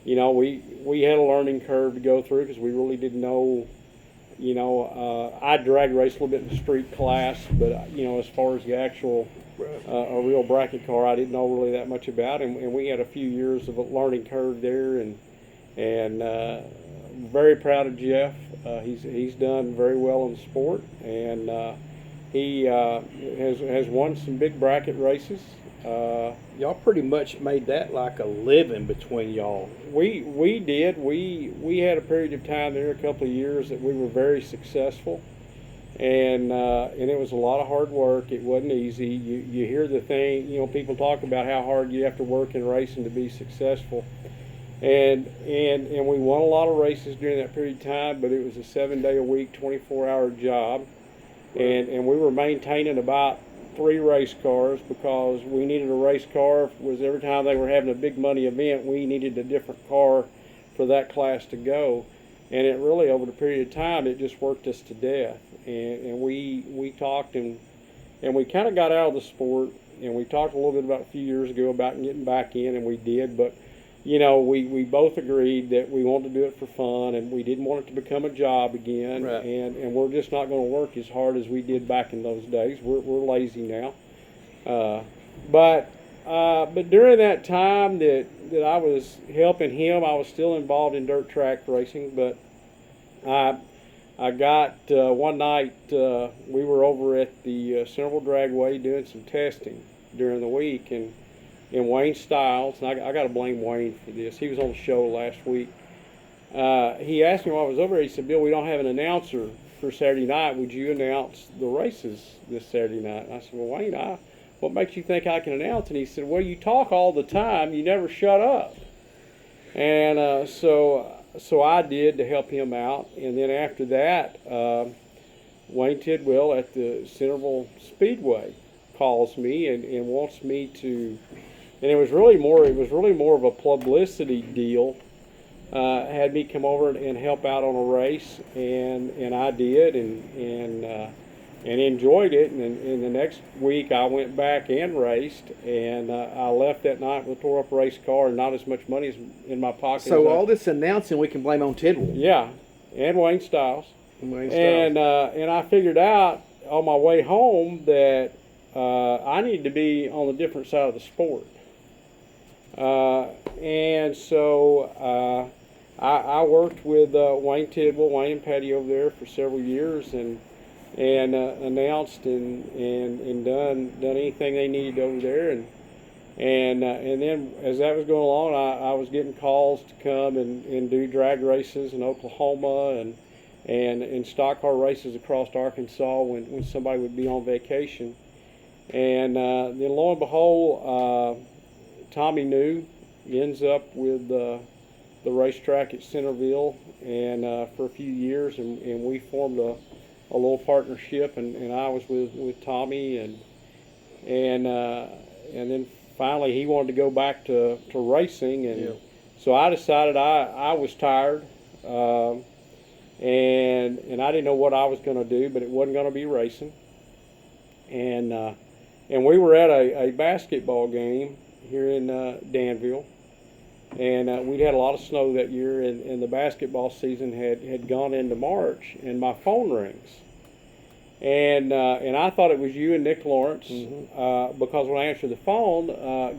we had a learning curve to go through, because we really didn't know. I drag race a little bit in the street class, but as far as the actual a real bracket car, I didn't know really that much about, and we had a few years of a learning curve there, and very proud of Jeff. He's done very well in the sport, and he has won some big bracket races. Y'all pretty much made that like a living between y'all. We did. We had a period of time there, a couple of years, that we were very successful, and it was a lot of hard work. It wasn't easy. You hear the thing, people talk about how hard you have to work in racing to be successful, and we won a lot of races during that period of time. But it was a 7-day-a-week, 24-hour job, and we were maintaining about 3 race cars, because we needed a race car. Was every time they were having a big money event, we needed a different car for that class to go. And it really, over the period of time, it just worked us to death. And we talked, and we kind of got out of the sport, and we talked a little bit about a few years ago about getting back in, and we did. But we both agreed that we wanted to do it for fun, and we didn't want it to become a job again. Right. And we're just not going to work as hard as we did back in those days. We're lazy now. But during that time that I was helping him, I was still involved in dirt track racing. But I got one night, we were over at the Centerville Dragway doing some testing during the week, and Wayne Stiles, and I got to blame Wayne for this. He was on the show last week. He asked me while I was over there, he said, "Bill, we don't have an announcer for Saturday night. Would you announce the races this Saturday night?" And I said, "Well, Wayne, what makes you think I can announce?" And he said, "Well, you talk all the time. You never shut up." And so I did, to help him out. And then after that, Wayne Tidwell at the Centerville Speedway calls me and wants me to. And it was really more of a publicity deal. Had me come over and help out on a race, and I did, and enjoyed it. And the next week I went back and raced, and I left that night with a tore up race car and not as much money as in my pocket. So all this announcing we can blame on Tidwell. Yeah, and Wayne Stiles. And I figured out on my way home that I needed to be on the different side of the sport. And so I worked with Wayne Tidwell, Wayne and Petit over there for several years, and announced and done anything they needed over there, and then as that was going along, I was getting calls to come and do drag races in Oklahoma and stock car races across Arkansas when somebody would be on vacation, and then lo and behold, Tommy New ends up with the racetrack at Centerville, and for a few years, and we formed a little partnership, and I was with Tommy, and then finally he wanted to go back to racing, and so I decided I was tired, and I didn't know what I was going to do, but it wasn't going to be racing, and we were at a basketball game here in Danville. And we'd had a lot of snow that year, and the basketball season had gone into March, and my phone rings. And I thought it was you and Nick Lawrence, because when I answered the phone,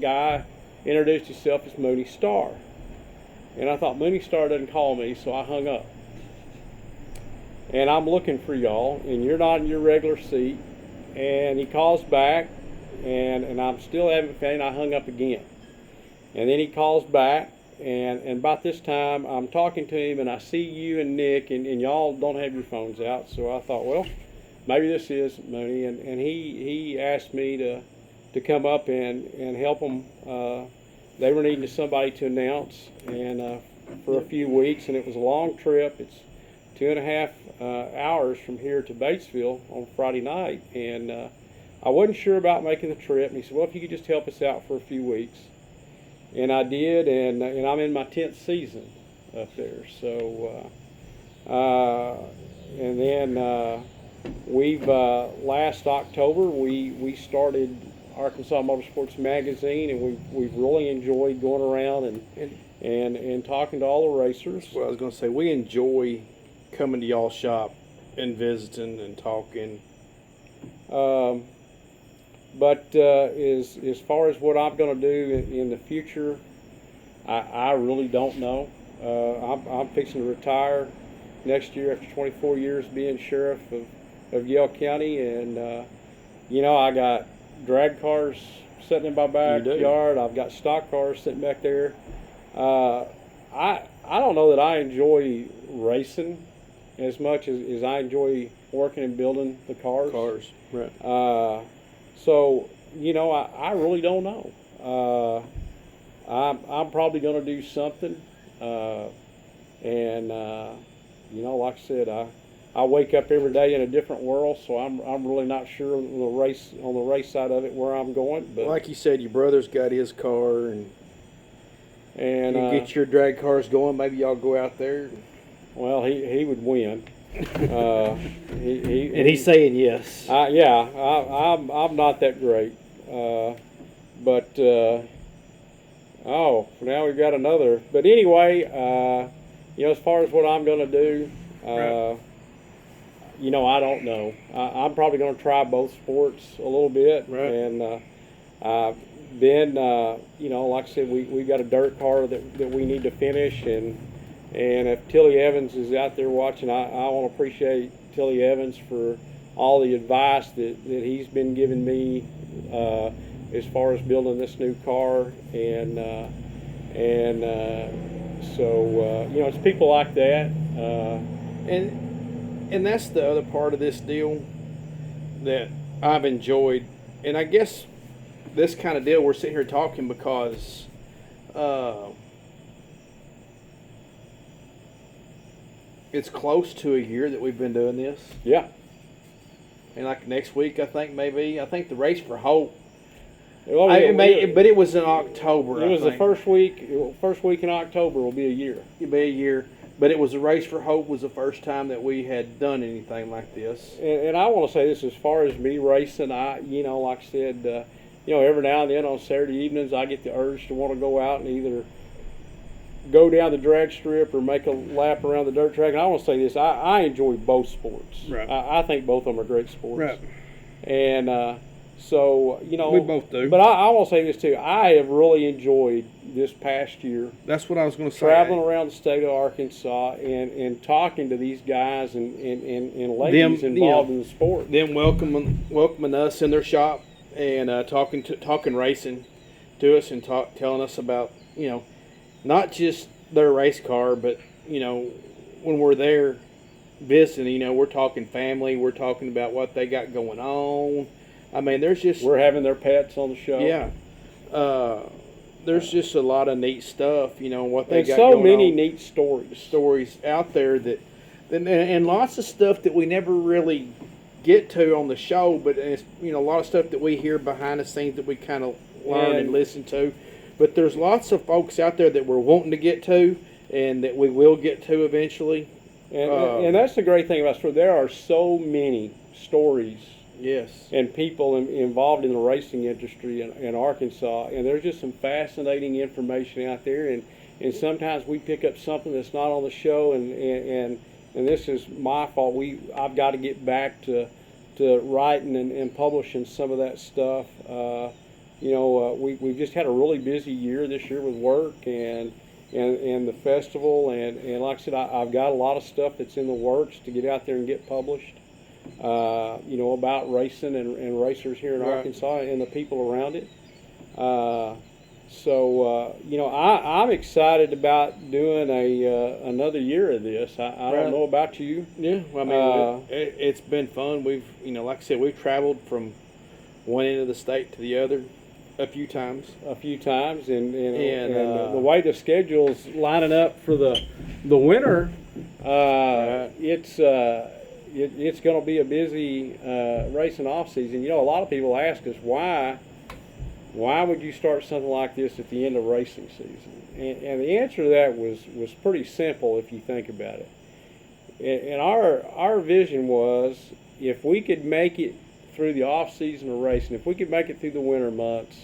guy introduced himself as Mooney Star. And I thought, Mooney Star doesn't call me, so I hung up. And I'm looking for y'all, and you're not in your regular seat. And he calls back, and I'm still haven't found, I hung up again. And then he calls back, and about this time, I'm talking to him, and I see you and Nick, and y'all don't have your phones out. So I thought, well, maybe this is Mooney. And he asked me to come up and help them. They were needing somebody to announce, and for a few weeks, and it was a long trip. It's 2.5 hours from here to Batesville on Friday night, and I wasn't sure about making the trip. And he said, well, if you could just help us out for a few weeks. And I did, and I'm in my 10th season up there. So, and then we've last October we started Arkansas Motorsports Magazine, and we've really enjoyed going around and talking to all the racers. Well, I was going to say, we enjoy coming to y'all's shop and visiting and talking. But as far as what I'm going to do in the future, I really don't know. I'm fixing to retire next year after 24 years being sheriff of Yale County, and I got drag cars sitting in my backyard. I've got stock cars sitting back there. I don't know that I enjoy racing as much as I enjoy working and building the cars. Right. So, I really don't know. I'm probably going to do something. Like I said, I wake up every day in a different world, so I'm really not sure on the race side of it where I'm going. But like you said, your brother's got his car, and you get your drag cars going. Maybe y'all go out there. Well, he would win. And he's saying yes. I'm not that great, but now we've got another. But anyway, as far as what I'm going to do, Right. I don't know. I'm probably going to try both sports a little bit, Right. And then like I said, we've got a dirt car that we need to finish, and if Tilly Evans is out there watching, I want to appreciate Tilly Evans for all the advice that he's been giving me as far as building this new car, so it's people like that, and that's the other part of this deal that I've enjoyed, and I guess this kind of deal we're sitting here talking because it's close to a year that we've been doing this. Yeah. And like next week, I think the Race for Hope. Well, but it was in October. It was the first week in October will be a year. It'll be a year. But it was a Race for Hope was the first time that we had done anything like this. And I want to say this, as far as me racing, like I said, every now and then on Saturday evenings, I get the urge to want to go out and either go down the drag strip or make a lap around the dirt track. And I want to say this, I enjoy both sports. Right. I think both of them are great sports. Right. And so, we both do. But I want to say this too, I have really enjoyed this past year. That's what I was going to say. Traveling around the state of Arkansas and talking to these guys and ladies involved in the sport. Them welcoming us in their shop and talking racing to us and telling us about, not just their race car, but, when we're there visiting, we're talking family, we're talking about what they got going on. I mean, we're having their pets on the show. Yeah. There's just a lot of neat stuff, what they got going on. So many neat stories out there and lots of stuff that we never really get to on the show, but it's, a lot of stuff that we hear behind the scenes that we kind of learn and listen to. But there's lots of folks out there that we're wanting to get to and that we will get to eventually. And that's the great thing about sport. There are so many stories. Yes. And people involved in the racing industry in Arkansas, and there's just some fascinating information out there, and sometimes we pick up something that's not on the show, and this is my fault. I've got to get back to writing and publishing some of that stuff. We've just had a really busy year this year with work and the festival, and like I said, I've got a lot of stuff that's in the works to get out there and get published. About racing and racers here in Arkansas and the people around it. I'm excited about doing another year of this. I don't know about you. Yeah, well, I mean, it's been fun. We've, like I said, we've traveled from one end of the state to the other a few times, and the way the schedule's lining up for the winter, it's going to be a busy racing off season. A lot of people ask us why would you start something like this at the end of racing season? And the answer to that was pretty simple if you think about it. And our vision was, if we could make it through the off season of racing, if we could make it through the winter months,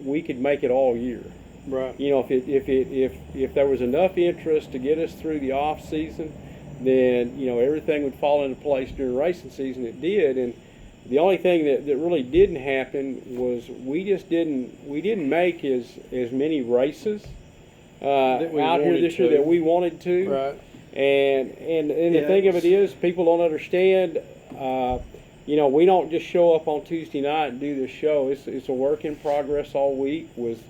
we could make it all year. Right. If there was enough interest to get us through the off season, then everything would fall into place during racing season. It did, and the only thing that really didn't happen was we didn't make as many races out here this year that we wanted to. Right. And the thing of it is, people don't understand. We don't just show up on Tuesday night and do this show. It's a work in progress all week with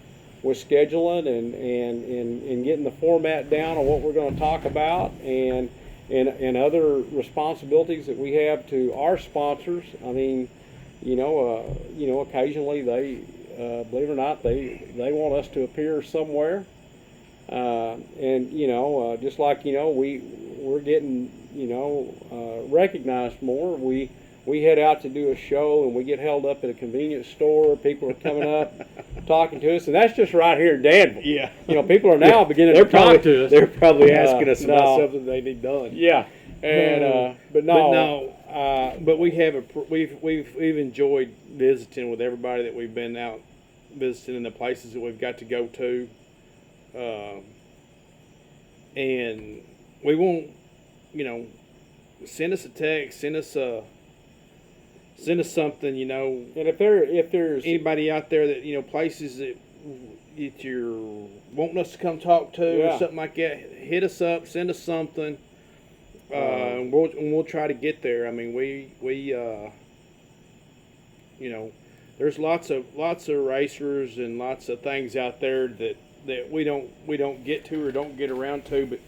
scheduling and getting the format down on what we're going to talk about and other responsibilities that we have to our sponsors. I mean, occasionally they, believe it or not, they want us to appear somewhere. Just like, we're getting, recognized more. We head out to do a show and we get held up at a convenience store. People are coming up talking to us, and that's just right here in Danville. Yeah. People are now beginning to talk to us. They're probably asking us about something they need done. Yeah. And but we've enjoyed visiting with everybody that we've been out visiting in the places that we've got to go to. And we won't, send us a text, send us something, And if there's anybody out there that, places that you're wanting us to come talk to or something like that, hit us up, send us something. And we'll try to get there. I mean, there's lots of racers and lots of things out there that we don't get to or don't get around to, but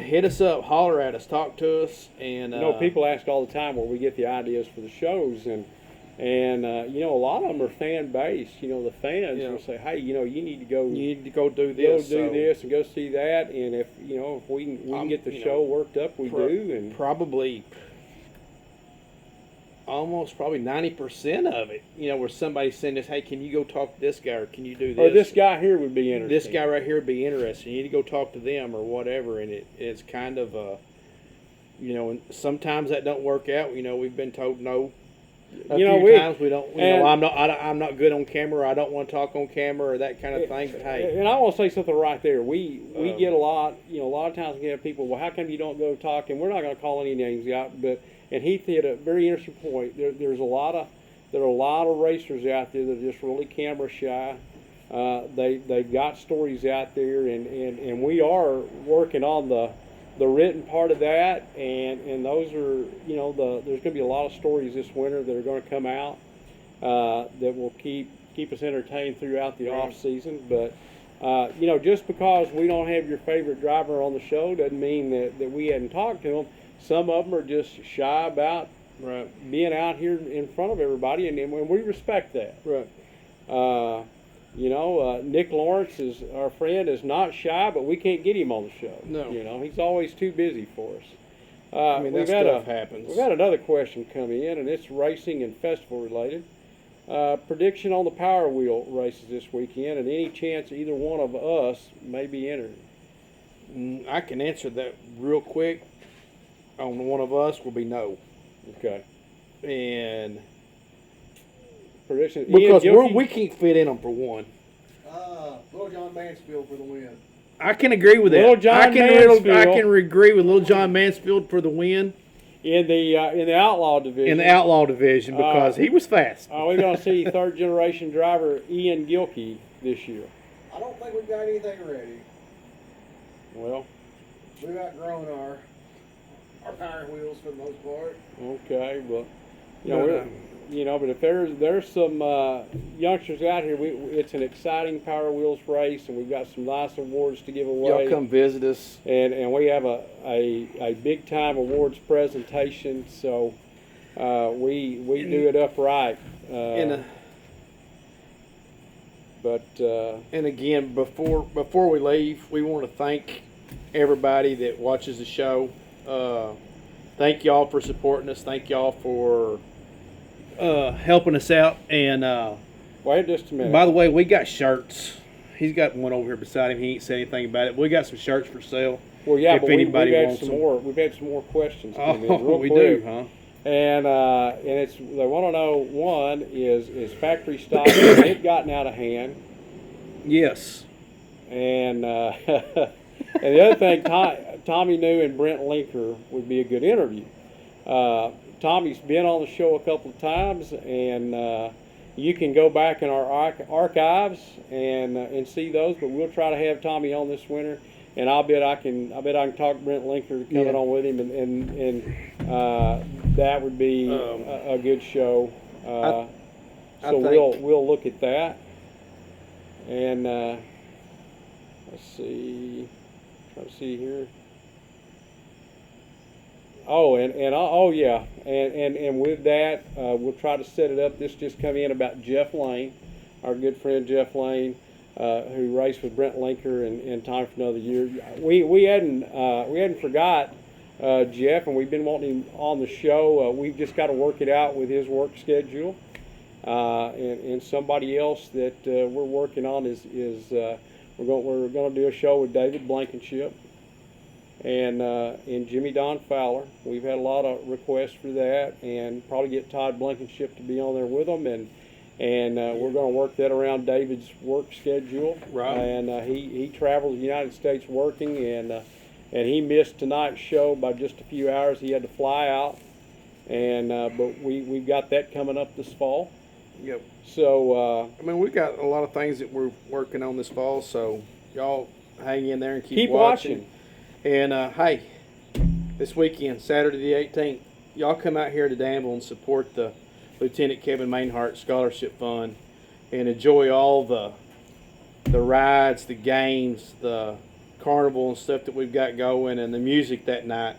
hit us up, holler at us, talk to us, and people ask all the time where we get the ideas for the shows, and a lot of them are fan based. The fans will say, hey, you need to go do this, this and go see that, and if we can get the show worked up, we do. And probably, almost probably 90% of it, you know, where somebody's saying us, hey, can you go talk to this guy, or can you do this? Or this guy here would be interesting. This guy right here would be interesting. You need to go talk to them or whatever. And it's kind of, you know, and sometimes that don't work out. You know, we've been told no. Times we don't. You know, I'm not good on camera. Or I don't want to talk on camera or that kind of thing. But hey, and I want to say something right there. We get a lot. You know, a lot of times we have people. Well, how come you don't go talk? And we're not going to call any names out. But and Heath hit a very interesting point. There are a lot of racers out there that are just really camera shy. They've got stories out there, and we are working on the written part of that, and those are, you know, there's going to be a lot of stories this winter that are going to come out that will keep us entertained throughout the off season. But you know, just because we don't have your favorite driver on the show doesn't mean that we hadn't talked to them. Some of them are just shy about being out here in front of everybody, and we respect that. right. You know, Nick Lawrence is our friend, is not shy, but we can't get him on the show. No. You know, he's always too busy for us. I mean, that stuff happens. We've got another question coming in, and it's racing and festival related. Prediction on the Power Wheel races this weekend, and any chance either one of us may be entered. I can answer that real quick. On one of us will be no. Okay. And prediction because we can't fit in them for one. Little John Mansfield for the win. I can agree with that. Little John I can Mansfield. agree with Little John Mansfield for the win in the Outlaw division. in the Outlaw division because he was fast. Are we going to see third generation driver Ian Gilkey this year? I don't think we've got anything ready. Well, We've outgrown our power wheels for the most part. okay, well, you know, but if there's some youngsters out here, it's an exciting Power Wheels race, and we've got some nice awards to give away. Y'all come visit us, and we have a big time awards presentation, so we do it upright. And again, before we leave, we want to thank everybody that watches the show. Thank y'all for supporting us. Thank y'all for helping us out. And wait just a minute. by the way, we got shirts. He's got one over here beside him. He ain't said anything about it. We got some shirts for sale. Well, yeah, if but anybody we've had wants some them. more. We've had some more questions come in. Real We quick. do, huh? And it's they want to know, one is factory stock has it gotten out of hand? Yes. And and the other thing, Tommy New and Brent Linker would be a good interview. Tommy's been on the show a couple of times, and you can go back in our archives and see those. But we'll try to have Tommy on this winter, and I bet I can talk Brent Linker coming on with him, and that would be a good show. So we'll look at that, and let's see. Try to see here. Oh, and with that, we'll try to set it up. This just come in about Jeff Lane, our good friend Jeff Lane, who raced with Brent Linker and Time for Another Year. We hadn't forgot Jeff, and we've been wanting him on the show. We've just got to work it out with his work schedule. And somebody else that we're working on is we're going to do a show with David Blankenship and Jimmy Don Fowler. We've had a lot of requests for that, and probably get Todd Blankenship to be on there with them, and we're going to work that around David's work schedule. Right. And he travels the United States working, and he missed tonight's show by just a few hours. He had to fly out, and but we've got that coming up this fall. Yep. So I mean, we've got a lot of things that we're working on this fall, so y'all hang in there and keep watching. And hey, this weekend, Saturday the 18th, y'all come out here to Danville and support the Lieutenant Kevin Mainhart Scholarship Fund and enjoy all the rides, the games, the carnival and stuff that we've got going, and the music that night.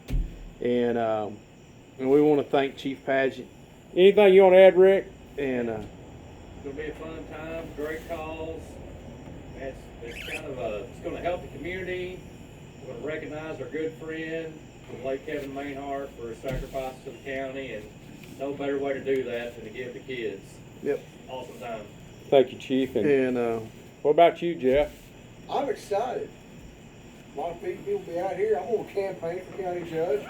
And we want to thank Chief Paget. Anything you want to add, Rick? And It's going to be a fun time, great calls. It's kind of it's going to help the community. We're going to recognize our good friend, the late Kevin Mainhart, for his sacrifice to the county, and no better way to do that than to give the kids. Yep. Awesome time. Thank you, Chief. And And what about you, Jeff? I'm excited. A lot of people will be out here. I'm going to campaign for county judge.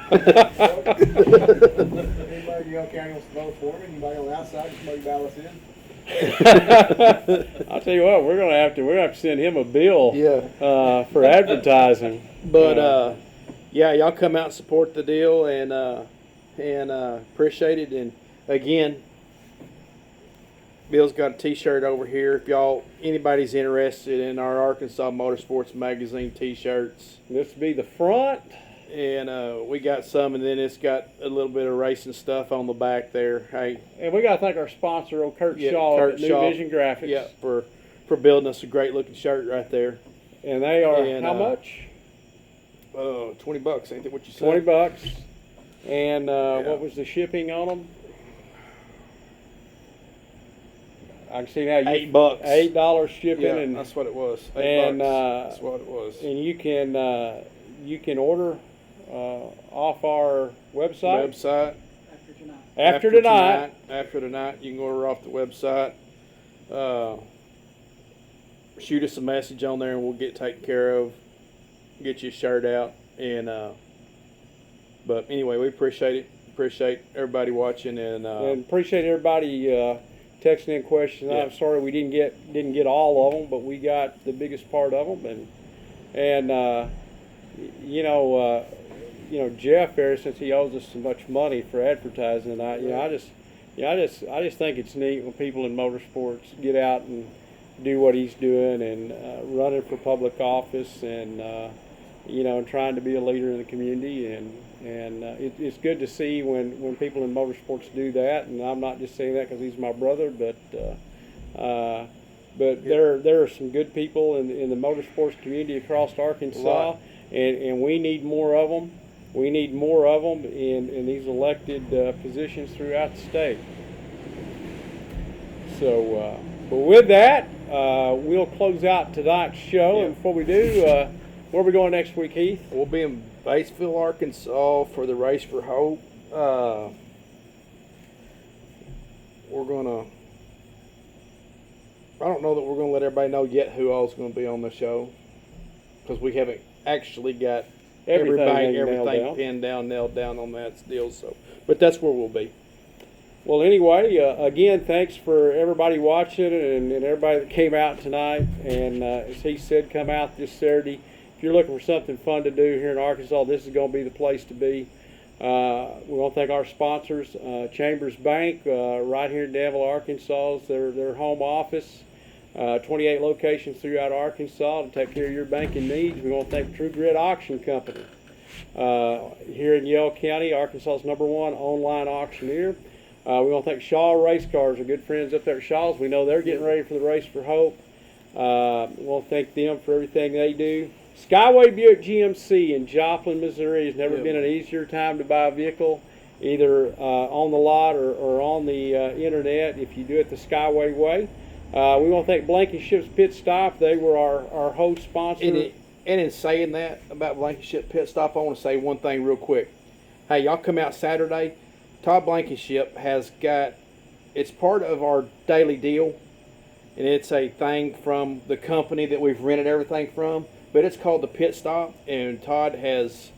Anybody in Yale County wants to vote for me, anybody on the outside, just make ballots in. I'll tell you what, we're gonna have to send him a bill yeah. for advertising. But yeah, y'all come out and support the deal, and appreciate it. And again, Bill's got a T-shirt over here. If anybody's interested in our Arkansas Motorsports Magazine T-shirts, This will be the front. and we got some, and then it's got a little bit of racing stuff on the back there. Hey, And we got to thank our sponsor, old Kurt Yeah, Shaw Kurt at New Shaw. Vision Graphics. yeah, for building us a great looking shirt right there. And they are And, how much? $20, ain't that what you said? $20. And Yeah. what was the shipping on them? I can see now. $8. $8 shipping, Yeah, and that's what it was. and, $8. That's what it was. and you can order off our website Website. after tonight. After tonight, you can order off the website. Shoot us a message on there, and we'll get taken care of. Get you a shirt out, and but anyway, we appreciate it. Appreciate everybody watching, and And appreciate everybody texting in questions. Yeah. I'm sorry we didn't get all of them, but we got the biggest part of them. And Jeff there, since he owes us so much money for advertising, I just think it's neat when people in motorsports get out and do what he's doing, and running for public office, and and trying to be a leader in the community, and it's good to see when people in motorsports do that. And I'm not just saying that because he's my brother, but there are some good people in the motorsports community across Arkansas, and we need more of them. We need more of them in these elected positions throughout the state. So, but with that, we'll close out tonight's show. Yeah. And before we do, where are we going next week, Heath? we'll be in Batesville, Arkansas for the Race for Hope. We're gonna. I don't know that we're gonna let everybody know yet who all's gonna be on the show, because we haven't actually got everything pinned down, nailed down on that deal. So, but that's where we'll be. Well, anyway, again, thanks for everybody watching, and everybody that came out tonight. And as he said, come out this Saturday. If you're looking for something fun to do here in Arkansas, this is going to be the place to be. We want to thank our sponsors, Chambers Bank, right here in Danville, Arkansas. Their home office, 28 locations throughout Arkansas to take care of your banking needs. We want to thank True Grit Auction Company here in Yale County, Arkansas's #1 online auctioneer. We want to thank Shaw Race Cars, our good friends up there at Shaw's. We know they're getting ready for the Race for Hope. We want to thank them for everything they do. Skyway Buick GMC in Joplin, Missouri. Has never been an easier time to buy a vehicle, either on the lot or on the internet, if you do it the Skyway way. We want to thank Blankenship's Pit Stop. They were our host sponsor. And in saying that about Blankenship Pit Stop, I want to say one thing real quick. Hey, y'all come out Saturday. Todd Blankenship has got, it's part of our daily deal, and it's a thing from the company that we've rented everything from, but it's called the Pit Stop, and Todd has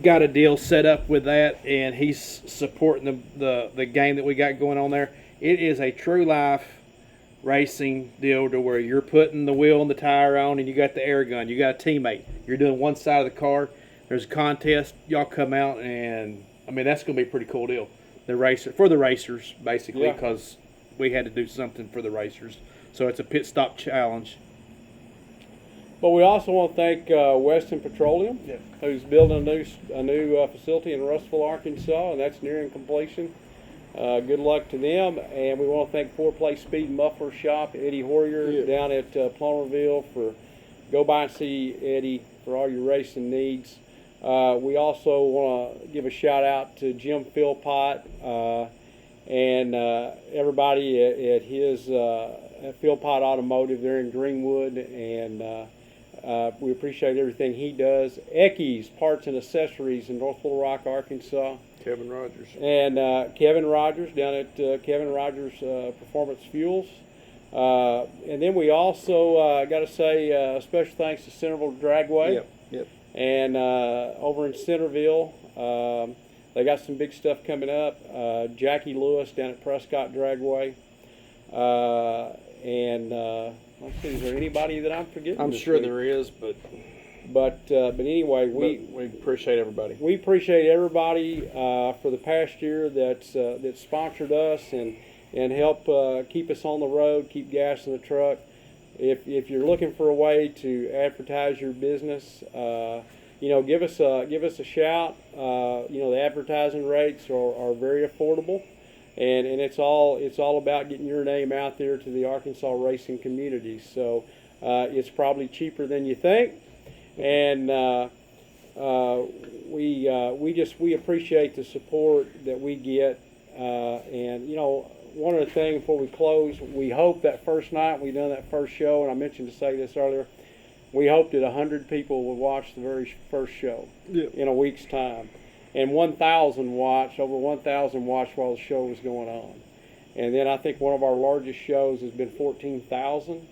got a deal set up with that, and he's supporting the game that we got going on there. It is a true life racing deal to where you're putting the wheel and the tire on, and you got the air gun, you got a teammate, you're doing one side of the car, there's a contest, y'all come out, and I mean, that's going to be a pretty cool deal. The racers, basically, because we had to do something for the racers. So it's a pit stop challenge. But we also want to thank Weston Petroleum, who's building a new facility in Russellville, Arkansas, and that's nearing completion. Good luck to them. And we want to thank Four Place Speed and Muffler Shop, Eddie Hoyer down at Plummerville. Go by and see Eddie for all your racing needs. We also want to give a shout out to Jim Philpott and everybody at his at Philpott Automotive. They're in Greenwood, and we appreciate everything he does. Ecky's Parts and Accessories in North Little Rock, Arkansas. Kevin Rogers. And Kevin Rogers down at Kevin Rogers Performance Fuels. And then we also got to say special thanks to Centerville Dragway. Yep. And over in Centerville, they got some big stuff coming up. Jackie Lewis down at Prescott Dragway. Let's see, is there anybody that I'm forgetting? I'm this sure week? there is, but Anyway, we appreciate everybody. we appreciate everybody for the past year that sponsored us and help keep us on the road, keep gas in the truck. If you're looking for a way to advertise your business, give us a shout. The advertising rates are very affordable, and it's all about getting your name out there to the Arkansas racing community. So it's probably cheaper than you think, and we appreciate the support that we get. One of the things before we close, we hope that first night we done that first show, and I mentioned to say this earlier, we hoped that 100 people would watch the very first show in a week's time. And over 1,000 watched while the show was going on. And then I think one of our largest shows has been 14,000,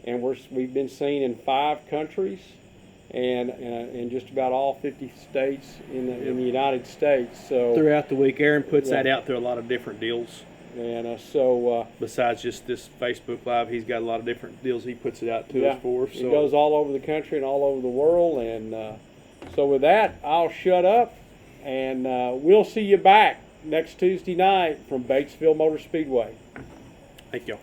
and we've been seen in 5 countries and just about all 50 states in the United States. So Throughout the week, Aaron puts that out through a lot of different deals. And Besides just this Facebook Live, he's got a lot of different deals he puts it out to us for. So it goes all over the country and all over the world. And so with that, I'll shut up, and we'll see you back next Tuesday night from Batesville Motor Speedway. Thank y'all.